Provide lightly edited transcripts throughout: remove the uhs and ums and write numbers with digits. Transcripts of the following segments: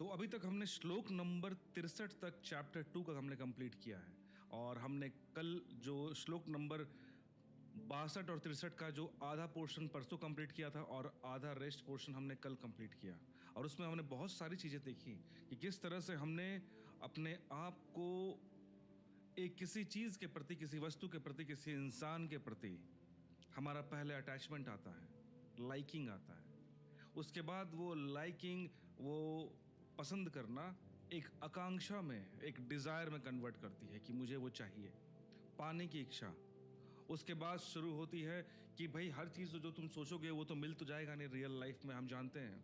तो अभी तक हमने श्लोक नंबर 63 तक चैप्टर 2 का हमने कंप्लीट किया है और हमने कल जो श्लोक नंबर 62 और 63 का जो आधा पोर्शन परसों कंप्लीट किया था और आधा रेस्ट पोर्शन हमने कल कंप्लीट किया और उसमें हमने बहुत सारी चीज़ें देखी कि किस तरह से हमने अपने आप को एक किसी चीज़ के प्रति, किसी वस्तु के प्रति, किसी इंसान के प्रति हमारा पहले अटैचमेंट आता है, लाइकिंग आता है। उसके बाद वो लाइकिंग, वो पसंद करना एक आकांक्षा में, एक डिज़ायर में कन्वर्ट करती है कि मुझे वो चाहिए, पाने की इच्छा। उसके बाद शुरू होती है कि भाई हर चीज़ जो तुम सोचोगे वो तो मिल तो जाएगा नहीं रियल लाइफ में, हम जानते हैं।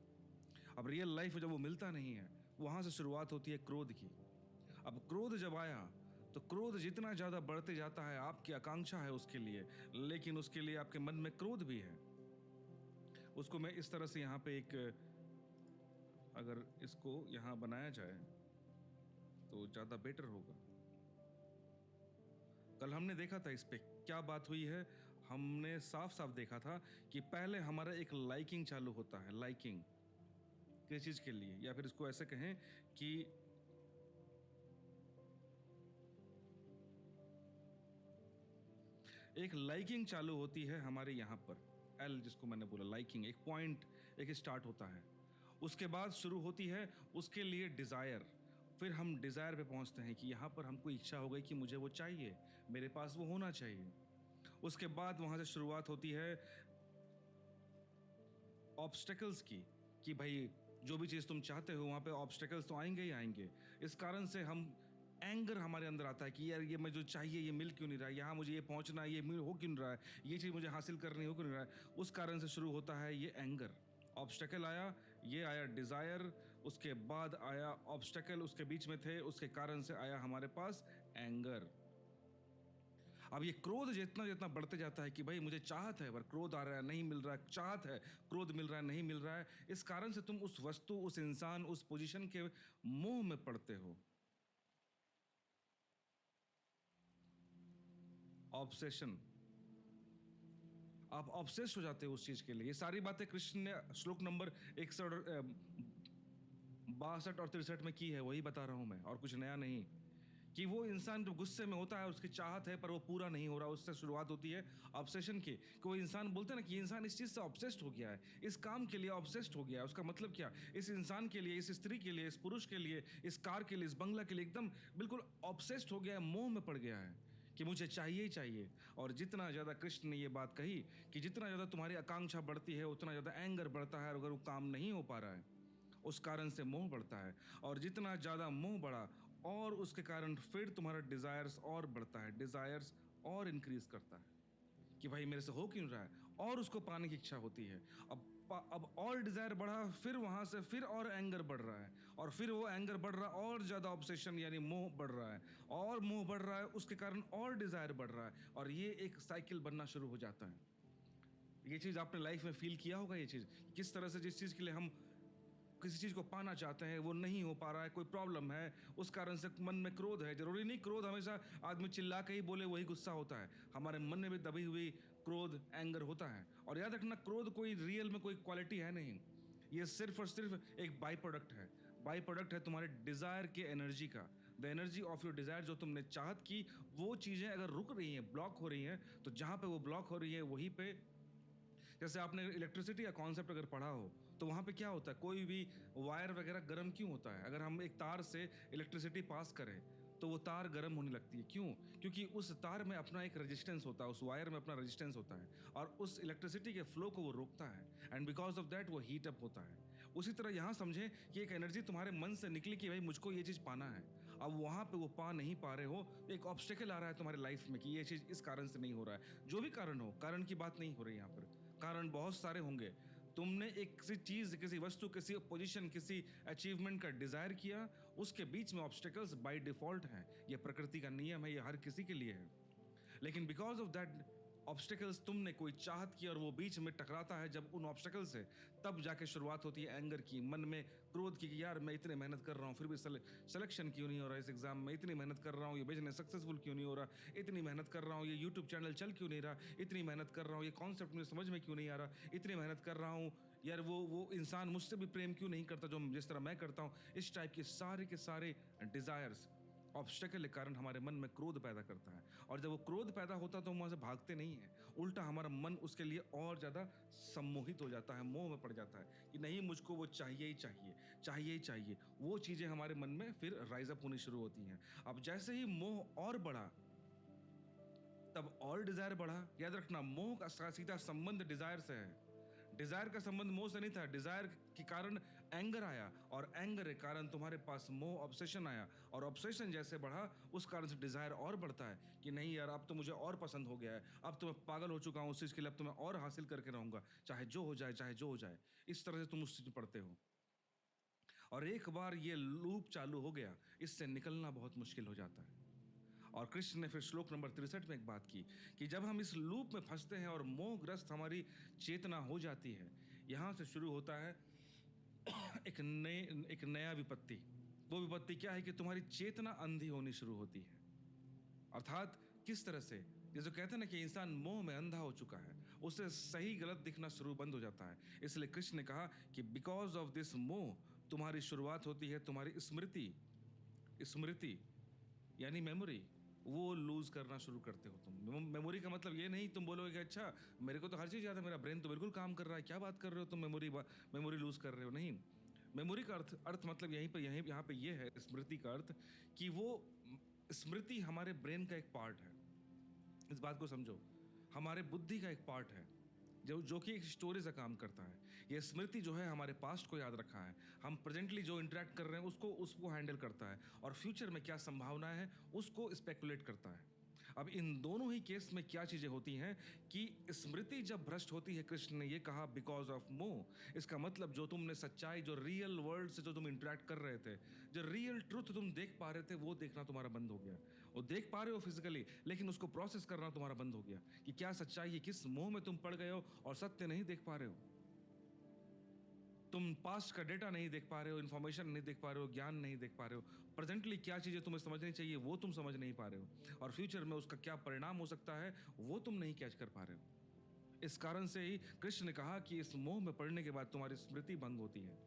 अब रियल लाइफ में जब वो मिलता नहीं है, वहाँ से शुरुआत होती है क्रोध की। अब क्रोध जब आया तो क्रोध जितना ज़्यादा बढ़ते जाता है, आपकी आकांक्षा है उसके लिए, लेकिन उसके लिए आपके मन में क्रोध भी है। उसको मैं इस तरह से यहाँ पे एक, अगर इसको यहाँ बनाया जाए तो ज़्यादा बेटर होगा। कल हमने देखा था इस पे क्या बात हुई है। हमने साफ साफ देखा था कि पहले हमारा एक लाइकिंग चालू होता है, लाइकिंग किसी चीज़ के लिए, या फिर इसको ऐसे कहें कि एक लाइकिंग चालू होती है हमारे यहाँ पर, एल जिसको मैंने बोला लाइकिंग, एक पॉइंट, एक स्टार्ट होता है। उसके बाद शुरू होती है उसके लिए डिज़ायर। फिर हम डिज़ायर पे पहुँचते हैं कि यहाँ पर हमको इच्छा हो गई कि मुझे वो चाहिए, मेरे पास वो होना चाहिए। उसके बाद वहाँ से शुरुआत होती है ऑब्स्टेकल्स की, कि भाई जो भी चीज़ तुम चाहते हो वहाँ पे ऑब्स्टेकल्स तो आएंगे ही आएंगे। इस कारण से हम एंगर हमारे अंदर आता है कि यार ये मैं जो चाहिए ये मिल क्यों नहीं रहा है, यहाँ मुझे ये पहुँचना है ये मिल हो क्यों नहीं रहा है, ये चीज़ मुझे हासिल करनी हो क्यों नहीं रहा है। उस कारण से शुरू होता है ये एंगर। ऑब्स्टेकल आया, ये आया डिज़ायर, उसके बाद आया ऑब्स्टेकल, उसके बीच में थे, उसके कारण से आया हमारे पास एंगर। अब ये क्रोध जितना जितना बढ़ते जाता है कि भाई मुझे चाहत है पर क्रोध आ रहा है, नहीं मिल रहा है, चाहत है, क्रोध मिल रहा है, नहीं मिल रहा है। इस कारण से तुम उस वस्तु, उस इंसान, उस पोजीशन के मोह में पड़ते हो। ऑब्सेशन, आप ऑब्सेस्ड हो जाते हो उस चीज के लिए। ये सारी बातें कृष्ण ने श्लोक नंबर 62 और 63 में की है, वही बता रहा हूं मैं, और कुछ नया नहीं। कि वो इंसान जो गुस्से में होता है, उसकी चाहत है पर वो पूरा नहीं हो रहा, उससे शुरुआत होती है ऑब्सेशन की। कि वो इंसान, बोलते हैं ना कि ये इंसान इस चीज़ से ऑब्सेस्ड हो गया है, इस काम के लिए ऑब्सेस्ड हो गया है। उसका मतलब क्या, इस इंसान के लिए, इस स्त्री के लिए, इस पुरुष के लिए, इस कार के लिए, इस बंगला के लिए एकदम बिल्कुल ऑब्सेस्ड हो गया है, मोह में पड़ गया है कि मुझे चाहिए ही चाहिए। और जितना ज़्यादा कृष्ण ने ये बात कही कि जितना ज़्यादा तुम्हारी आकांक्षा बढ़ती है उतना ज़्यादा एंगर बढ़ता है, और अगर वो काम नहीं हो पा रहा है उस कारण से मोह बढ़ता है, और जितना ज़्यादा मोह बढ़ा और उसके कारण फिर तुम्हारा डिज़ायर्स और बढ़ता है, डिज़ायर्स और इंक्रीज करता है कि भाई मेरे से हो क्यों रहा है, और उसको पाने की इच्छा होती है। अब और डिज़ायर बढ़ा, फिर वहाँ से फिर और एंगर बढ़ रहा है, और फिर वो एंगर बढ़ रहा है और ज़्यादा ऑब्सेशन यानी मोह बढ़ रहा है, और मोह बढ़ रहा है उसके कारण और डिज़ायर बढ़ रहा है, और ये एक साइकिल बनना शुरू हो जाता है। ये चीज़ आपने लाइफ में फील किया होगा, ये चीज़ किस तरह से जिस चीज़ के लिए हम किसी चीज़ को पाना चाहते हैं वो नहीं हो पा रहा है, कोई प्रॉब्लम है, उस कारण से मन में क्रोध है। जरूरी नहीं क्रोध हमेशा आदमी चिल्ला के ही बोले वही गुस्सा होता है, हमारे मन में भी दबी हुई क्रोध, एंगर होता है। और याद रखना, क्रोध कोई रियल में कोई क्वालिटी है नहीं, ये सिर्फ और सिर्फ एक बाई प्रोडक्ट है। बाई प्रोडक्ट है तुम्हारे डिज़ायर के एनर्जी का, the energy of your desire. जो तुमने चाहत की वो चीज़ें अगर रुक रही हैं, ब्लॉक हो रही हैं, तो जहाँ पे वो ब्लॉक हो रही है वहीं पे, जैसे आपने इलेक्ट्रिसिटी का कॉन्सेप्ट अगर पढ़ा हो तो वहाँ पे क्या होता है, कोई भी वायर वगैरह गर्म क्यों होता है। अगर हम एक तार से इलेक्ट्रिसिटी पास करें तो वो तार गर्म होने लगती है, क्यों? क्योंकि उस तार में अपना एक रेजिस्टेंस होता है, उस वायर में अपना रेजिस्टेंस होता है, और उस इलेक्ट्रिसिटी के फ्लो को वो रोकता है, एंड बिकॉज ऑफ दैट वो हीट अप होता है। उसी तरह यहाँ समझें कि एक एनर्जी तुम्हारे मन से निकली कि भाई मुझको ये चीज़ पाना है, अब वहाँ पे वो पा नहीं पा रहे हो, एक ऑब्स्टेकल आ रहा है तुम्हारे लाइफ में कि ये चीज़ इस कारण से नहीं हो रहा है। जो भी कारण हो, कारण की बात नहीं हो रही यहाँ पर, कारण बहुत सारे होंगे। तुमने एक किसी चीज़, किसी वस्तु, किसी पोजीशन, किसी अचीवमेंट का डिज़ायर किया, उसके बीच में ऑब्स्टेकल्स बाय डिफ़ॉल्ट हैं। ये प्रकृति का नियम है, ये हर किसी के लिए है। लेकिन बिकॉज ऑफ दैट ऑब्स्टिकल्स तुमने कोई चाहत की और वो बीच में टकराता है जब उन ऑब्स्टिकल से, तब जाके शुरुआत होती है एंगर की, मन में क्रोध की कि यार मैं इतने मेहनत कर रहा हूँ फिर भी सिलेक्शन क्यों नहीं हो रहा इस एग्जाम में, इतनी मेहनत कर रहा हूँ ये बिजनेस सक्सेसफुल क्यों नहीं हो रहा, इतनी मेहनत कर रहा हूँ ये यूट्यूब चैनल चल क्यों नहीं रहा, इतनी मेहनत कर रहा हूँ ये कॉन्सेप्ट मुझे समझ में क्यों नहीं आ रहा, इतनी मेहनत कर रहा हूँ यार वो इंसान मुझसे भी प्रेम क्यों नहीं करता जो जिस तरह मैं करता हूँ। इस टाइप के सारे डिजायर्स ऑब्स्टेकल के कारण हमारे मन में क्रोध पैदा करता है, और जब वो क्रोध पैदा होता है तो हम वहां से भागते नहीं है, उल्टा हमारा मन उसके लिए और ज्यादा सम्मोहित हो जाता है, मोह में पड़ जाता है कि नहीं मुझको वो चाहिए ही चाहिए, चाहिए ही चाहिए। वो चीजें हमारे मन में फिर राइज अप होनी शुरू होती हैं। अब जैसे ही मोह और बढ़ा तब और डिजायर बढ़ा। याद रखना, मोह का सीधा संबंध डिजायर से है। डिजायर का संबंध मोह से नहीं था, डिजायर के कारण एंगर आया, और एंगर के कारण तुम्हारे पास मोह ऑब्सेशन आया, और ऑब्सेशन जैसे बढ़ा उस कारण से डिजायर और बढ़ता है कि नहीं यार अब तो मुझे और पसंद हो गया है, अब तो मैं पागल हो चुका हूं उस चीज के लिए, अब तो मैं और हासिल करके रहूंगा चाहे जो हो जाए, चाहे जो हो जाए। इस तरह से तुम उस चीज में पढ़ते हो, और एक बार ये लूप चालू हो गया इससे निकलना बहुत मुश्किल हो जाता है। और कृष्ण ने फिर श्लोक नंबर 63 में एक बात की कि जब हम इस लूप में फंसते हैं और मोहग्रस्त हमारी चेतना हो जाती है, यहां से शुरू होता है एक नया विपत्ति। वो विपत्ति क्या है कि तुम्हारी चेतना अंधी होनी शुरू होती है। अर्थात किस तरह से, जैसे कहते हैं ना कि इंसान मोह में अंधा हो चुका है, उसे सही गलत दिखना शुरू बंद हो जाता है। इसलिए कृष्ण ने कहा कि बिकॉज ऑफ दिस मोह तुम्हारी शुरुआत होती है तुम्हारी स्मृति, स्मृति यानी मेमोरी, वो लूज करना शुरू करते हो तुम। मेमोरी का मतलब ये नहीं तुम बोलोगे कि अच्छा मेरे को तो हर चीज याद है, मेरा ब्रेन तो बिल्कुल काम कर रहा है, क्या बात कर रहे हो तुम, मेमोरी लूज कर रहे हो। नहीं, मेमोरी का अर्थ मतलब यहीं यहाँ पे ये है, स्मृति का अर्थ कि वो स्मृति हमारे ब्रेन का एक पार्ट है। इस बात को समझो, हमारे बुद्धि का एक पार्ट है जो कि एक स्टोरेज का काम करता है। ये स्मृति जो है हमारे पास्ट को याद रखा है, हम प्रेजेंटली जो इंटरेक्ट कर रहे हैं उसको हैंडल करता है, और फ्यूचर में क्या संभावना है उसको स्पेकुलेट करता है। अब इन दोनों ही केस में क्या चीजें होती हैं कि स्मृति जब भ्रष्ट होती है, कृष्ण ने ये कहा बिकॉज ऑफ मोह, इसका मतलब जो तुमने सच्चाई, जो रियल वर्ल्ड से जो तुम इंटरेक्ट कर रहे थे, जो रियल ट्रुथ तुम देख पा रहे थे, वो देखना तुम्हारा बंद हो गया। वो देख पा रहे हो फिजिकली, लेकिन उसको प्रोसेस करना तुम्हारा बंद हो गया कि क्या सच्चाई है, किस मोह में तुम पड़ गए हो और सत्य नहीं देख पा रहे हो। तुम पास्ट का डेटा नहीं देख पा रहे हो, इन्फॉर्मेशन नहीं देख पा रहे हो, ज्ञान नहीं देख पा रहे हो, प्रेजेंटली क्या चीजें तुम्हें समझनी चाहिए वो तुम समझ नहीं पा रहे हो, और फ्यूचर में उसका क्या परिणाम हो सकता है वो तुम नहीं कैच कर पा रहे हो। इस कारण से ही कृष्ण ने कहा कि इस मोह में पड़ने के बाद तुम्हारी स्मृति भंग होती है।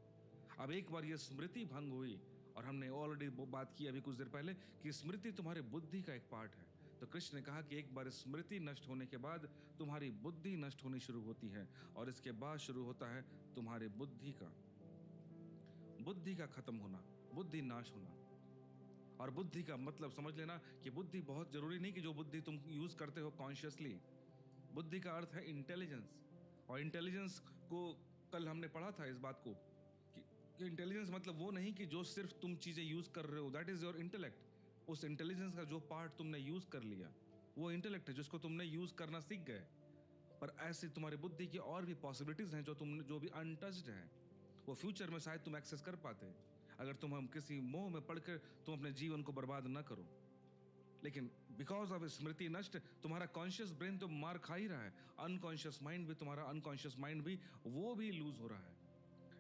अब एक बार ये स्मृति भंग हुई, और हमने ऑलरेडी बात की अभी कुछ देर पहले कि स्मृति तुम्हारे बुद्धि का एक पार्ट है, तो कृष्ण ने कहा कि एक बार स्मृति नष्ट होने के बाद तुम्हारी बुद्धि नष्ट होनी शुरू होती है, और इसके बाद शुरू होता है तुम्हारे बुद्धि का खत्म होना, बुद्धि नाश होना। और बुद्धि का मतलब समझ लेना कि बुद्धि बहुत जरूरी नहीं कि जो बुद्धि तुम यूज करते हो कॉन्शियसली। बुद्धि का अर्थ है इंटेलिजेंस, और इंटेलिजेंस को कल हमने पढ़ा था इस बात को कि इंटेलिजेंस मतलब वो नहीं कि जो सिर्फ तुम चीजें यूज कर रहे हो, दैट इज योर इंटेलेक्ट। उस इंटेलिजेंस का जो पार्ट तुमने यूज कर लिया वो इंटेलेक्ट है, जिसको तुमने यूज करना सीख गए। पर ऐसी तुम्हारी बुद्धि की और भी पॉसिबिलिटीज हैं जो भी अनटच्ड हैं, वो फ्यूचर में शायद तुम एक्सेस कर पाते अगर तुम हम किसी मोह में पड़कर तुम अपने जीवन को बर्बाद न करो। लेकिन बिकॉज ऑफ स्मृति नष्ट, तुम्हारा कॉन्शियस ब्रेन तो मार खा ही रहा है, अनकॉन्शियस माइंड भी, तुम्हारा अनकॉन्शियस माइंड भी वो भी लूज हो रहा है।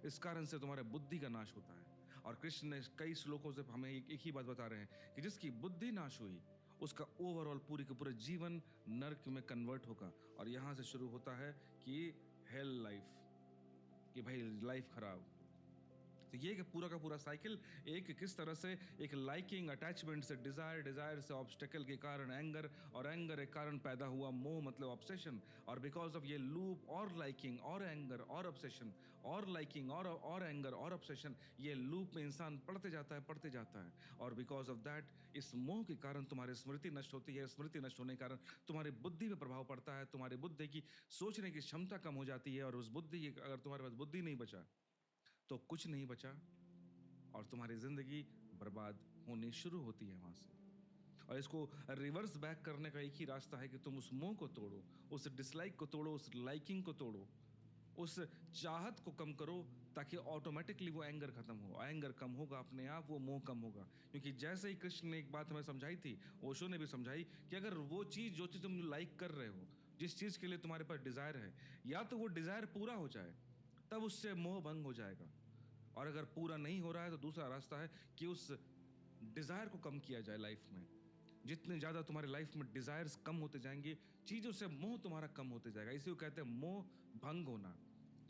इस कारण से तुम्हारे बुद्धि का नाश होता है। और कृष्ण ने कई श्लोकों से हमें एक ही बात बता रहे हैं कि जिसकी बुद्धि नाश हुई उसका ओवरऑल पूरी के पूरे जीवन नर्क में कन्वर्ट होगा। और यहां से शुरू होता है कि हेल लाइफ, कि भाई लाइफ खराब। तो ये कि पूरा का पूरा साइकिल एक किस तरह से एक लाइकिंग अटैचमेंट से डिजायर, डिजायर से ऑब्स्टेकल के कारण एंगर, और एंगर के कारण पैदा हुआ मोह मतलब ऑब्सेशन, और बिकॉज ऑफ ये लूप और लाइकिंग और एंगर और ऑब्सेशन और लाइकिंग और एंगर और ऑब्सेशन, ये लूप में इंसान पढ़ते जाता है। और बिकॉज ऑफ दैट, इस मोह के कारण तुम्हारी स्मृति नष्ट होती है, स्मृति नष्ट होने के कारण तुम्हारी बुद्धि पर प्रभाव पड़ता है, तुम्हारी बुद्धि की सोचने की क्षमता कम हो जाती है, और उस बुद्धि, अगर तुम्हारे पास बुद्धि नहीं बचा तो कुछ नहीं बचा, और तुम्हारी जिंदगी बर्बाद होनी शुरू होती है वहां से। और इसको रिवर्स बैक करने का एक ही रास्ता है कि तुम उस मोह को तोड़ो, उस डिसलाइक को तोड़ो, उस लाइकिंग को तोड़ो, उस चाहत को कम करो, ताकि ऑटोमेटिकली वो एंगर खत्म हो। एंगर कम होगा अपने आप, वो मोह कम होगा। क्योंकि जैसे ही कृष्ण ने एक बात हमें समझाई थी, ओशो ने भी समझाई कि अगर वो चीज जो चीज तुम लाइक कर रहे हो, जिस चीज़ के लिए तुम्हारे पास डिज़ायर है, या तो वो डिज़ायर पूरा हो जाए, तब उससे मोह भंग हो जाएगा। और अगर पूरा नहीं हो रहा है तो दूसरा रास्ता है कि उस डिज़ायर को कम किया जाए लाइफ में। जितने ज़्यादा तुम्हारे लाइफ में डिज़ायर्स कम होते जाएंगे, चीज़ों से मोह तुम्हारा कम होते जाएगा। इसी को कहते हैं मोह भंग होना।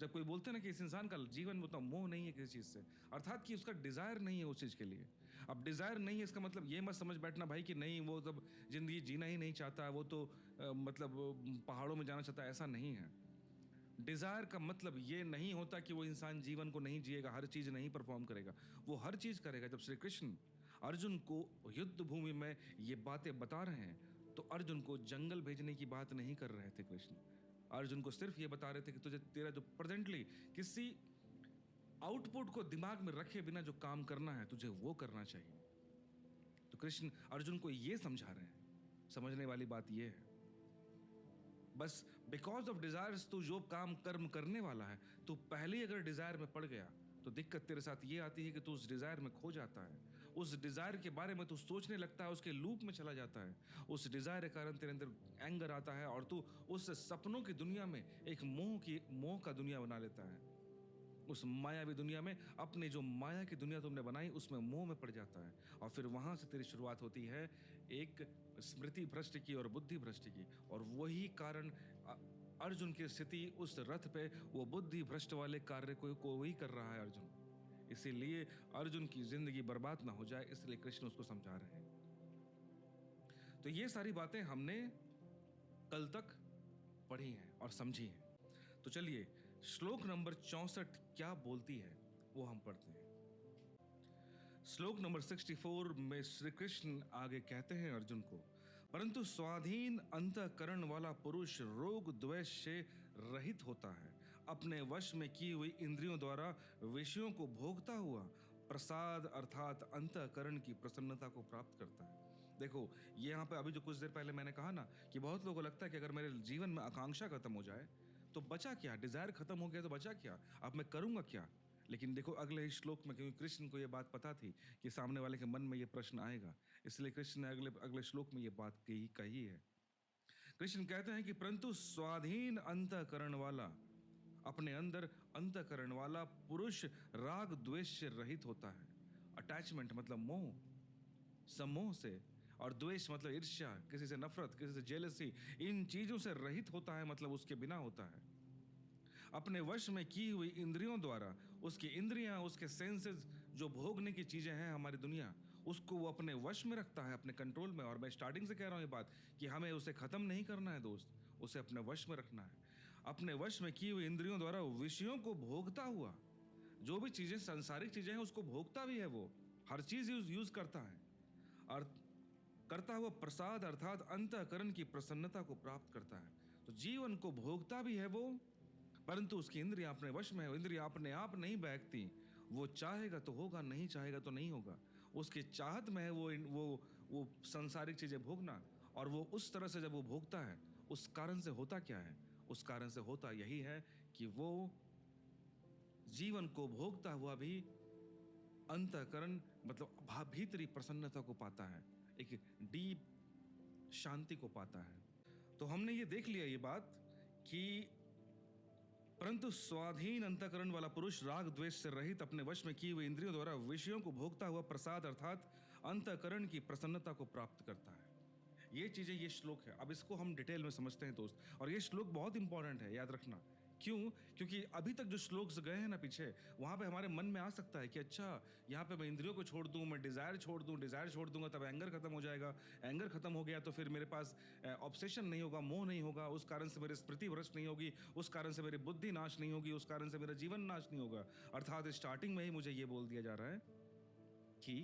जब कोई बोलते हैं ना कि इस इंसान का जीवन में उतना मोह नहीं है किसी चीज़ से, अर्थात कि उसका डिज़ायर नहीं है उस चीज़ के लिए। अब डिज़ायर नहीं है इसका मतलब ये मत समझ बैठना भाई कि नहीं वो तब ज़िंदगी जीना ही नहीं चाहता, वो तो पहाड़ों में जाना चाहता है, ऐसा नहीं है। डिज़ायर का मतलब ये नहीं होता कि वो इंसान जीवन को नहीं जिएगा, हर चीज़ नहीं परफॉर्म करेगा। वो हर चीज़ करेगा। जब श्री कृष्ण अर्जुन को युद्ध भूमि में ये बातें बता रहे हैं, तो अर्जुन को जंगल भेजने की बात नहीं कर रहे थे कृष्ण। अर्जुन को सिर्फ ये बता रहे थे कि तुझे तेरा जो प्रेजेंटली किसी आउटपुट को दिमाग में रखे बिना जो काम करना है, तुझे वो करना चाहिए। तो कृष्ण अर्जुन को ये समझा रहे हैं। समझने वाली बात ये है, बस बिकॉज ऑफ डिजायर्स तू जो काम कर्म करने वाला है, तू पहले ही अगर डिजायर में पड़ गया तो दिक्कत तेरे साथ ये आती है कि तू उस डिजायर में खो जाता है। उस डिजायर के बारे में तू सोचने लगता है, उसके लूप में चला जाता है। उस डिजायर के कारण तेरे अंदर एंगर आता है और तू उस सपनों की दुनिया में एक मोह का दुनिया बना लेता है। उस मायावी दुनिया में अपनी जो माया की दुनिया तुमने बनाई उसमें मोह में पड़ जाता है। और फिर वहां से तेरी शुरुआत होती है एक स्मृति भ्रष्ट की और बुद्धि भ्रष्ट की। और वही कारण अर्जुन की स्थिति उस रथ पे वो बुद्धि भ्रष्ट वाले कार्य को वही कर रहा है अर्जुन। इसीलिए अर्जुन की जिंदगी बर्बाद ना हो जाए, इसलिए कृष्ण उसको समझा रहे हैं। तो ये सारी बातें हमने कल तक पढ़ी हैं और समझी हैं। तो चलिए श्लोक नंबर 64 क्या बोलती है वो हम पढ़ते हैं। श्लोक नंबर 64 में श्री कृष्ण आगे कहते हैं अर्जुन को, परंतु स्वाधीन अंतःकरण वाला पुरुष रोग द्वेष से रहित होता है, अपने वश में की हुई इंद्रियों द्वारा विषयों को भोगता हुआ प्रसाद अर्थात अंतःकरण की प्रसन्नता को प्राप्त करता है। देखो ये यहाँ पे अभी जो कुछ देर पहले मैंने कहा ना कि बहुत लोगों को लगता है कि अगर मेरे जीवन में आकांक्षा खत्म हो जाए तो बचा क्या, डिजायर खत्म हो गया तो बचा क्या, अब मैं करूंगा क्या। लेकिन देखो अगले श्लोक में, क्योंकि कृष्ण को यह बात पता थी कि सामने वाले के मन में यह प्रश्न आएगा, इसलिए कृष्ण ने अगले श्लोक में यह बात कही है। कृष्ण कहते हैं कि परंतु स्वाधीन अंतःकरण वाला, अपने अंदर अंतःकरण वाला पुरुष राग द्वेष से रहित होता है। अटैचमेंट मतलब मोह, सम्मोह से, और द्वेष मतलब ईर्ष्या, किसी से नफरत, किसी से जेलसी, इन चीजों से रहित होता है, मतलब उसके बिना होता है। अपने वश में की हुई इंद्रियों द्वारा, उसकी इंद्रियां, उसके सेंसेस, जो भोगने की चीजें हैं हमारी दुनिया, उसको वो अपने वश में रखता है, अपने कंट्रोल में। और मैं स्टार्टिंग से कह रहा हूं ये बात कि हमें उसे खत्म नहीं करना है दोस्त, उसे अपने वश में रखना है। अपने वश में की हुई इंद्रियों द्वारा विषयों को भोगता हुआ, जो भी चीजें सांसारिक चीजें हैं उसको भोगता भी है, वो हर चीज यूज करता है, और करता हुआ प्रसाद अर्थात अंतःकरण की प्रसन्नता को प्राप्त करता है। तो जीवन को भोगता भी है वो, परंतु उसकी इंद्रियां अपने वश में है। इंद्रियां अपने आप नहीं बहकती, वो चाहेगा तो होगा, नहीं चाहेगा तो नहीं होगा। उसकी चाहत में है वो संसारिक चीजें भोगना। और वो उस तरह से जब वो भोगता है, उस कारण से होता क्या है, उस कारण से होता यही है कि वो जीवन को भोगता हुआ भी अंतःकरण मतलब भीतरी प्रसन्नता को पाता है, एक डीप शांति को पाता है। तो हमने ये देख लिया ये बात कि परंतु स्वाधीन अंतःकरण वाला पुरुष राग द्वेष से रहित, अपने वश में की हुई इंद्रियों द्वारा विषयों को भोगता हुआ प्रसाद अर्थात अंतःकरण की प्रसन्नता को प्राप्त करता है। ये चीजें, ये श्लोक है। अब इसको हम डिटेल में समझते हैं दोस्त, और ये श्लोक बहुत इंपॉर्टेंट है, याद रखना। क्यों? क्योंकि अभी तक जो श्लोक्स गए हैं ना पीछे, वहां पे हमारे मन में आ सकता है कि अच्छा यहाँ पे मैं इंद्रियों को छोड़ दूं, मैं डिजायर छोड़ दूं, डिजायर छोड़ दूंगा तब एंगर खत्म हो जाएगा, एंगर खत्म हो गया तो फिर मेरे पास ऑब्सेशन नहीं होगा, मोह नहीं होगा, उस कारण से मेरी स्मृति भ्रष्ट नहीं होगी, उस कारण से मेरी बुद्धि नाश नहीं होगी, उस कारण से मेरा जीवन नाश नहीं होगा। अर्थात स्टार्टिंग में ही मुझे ये बोल दिया जा रहा है कि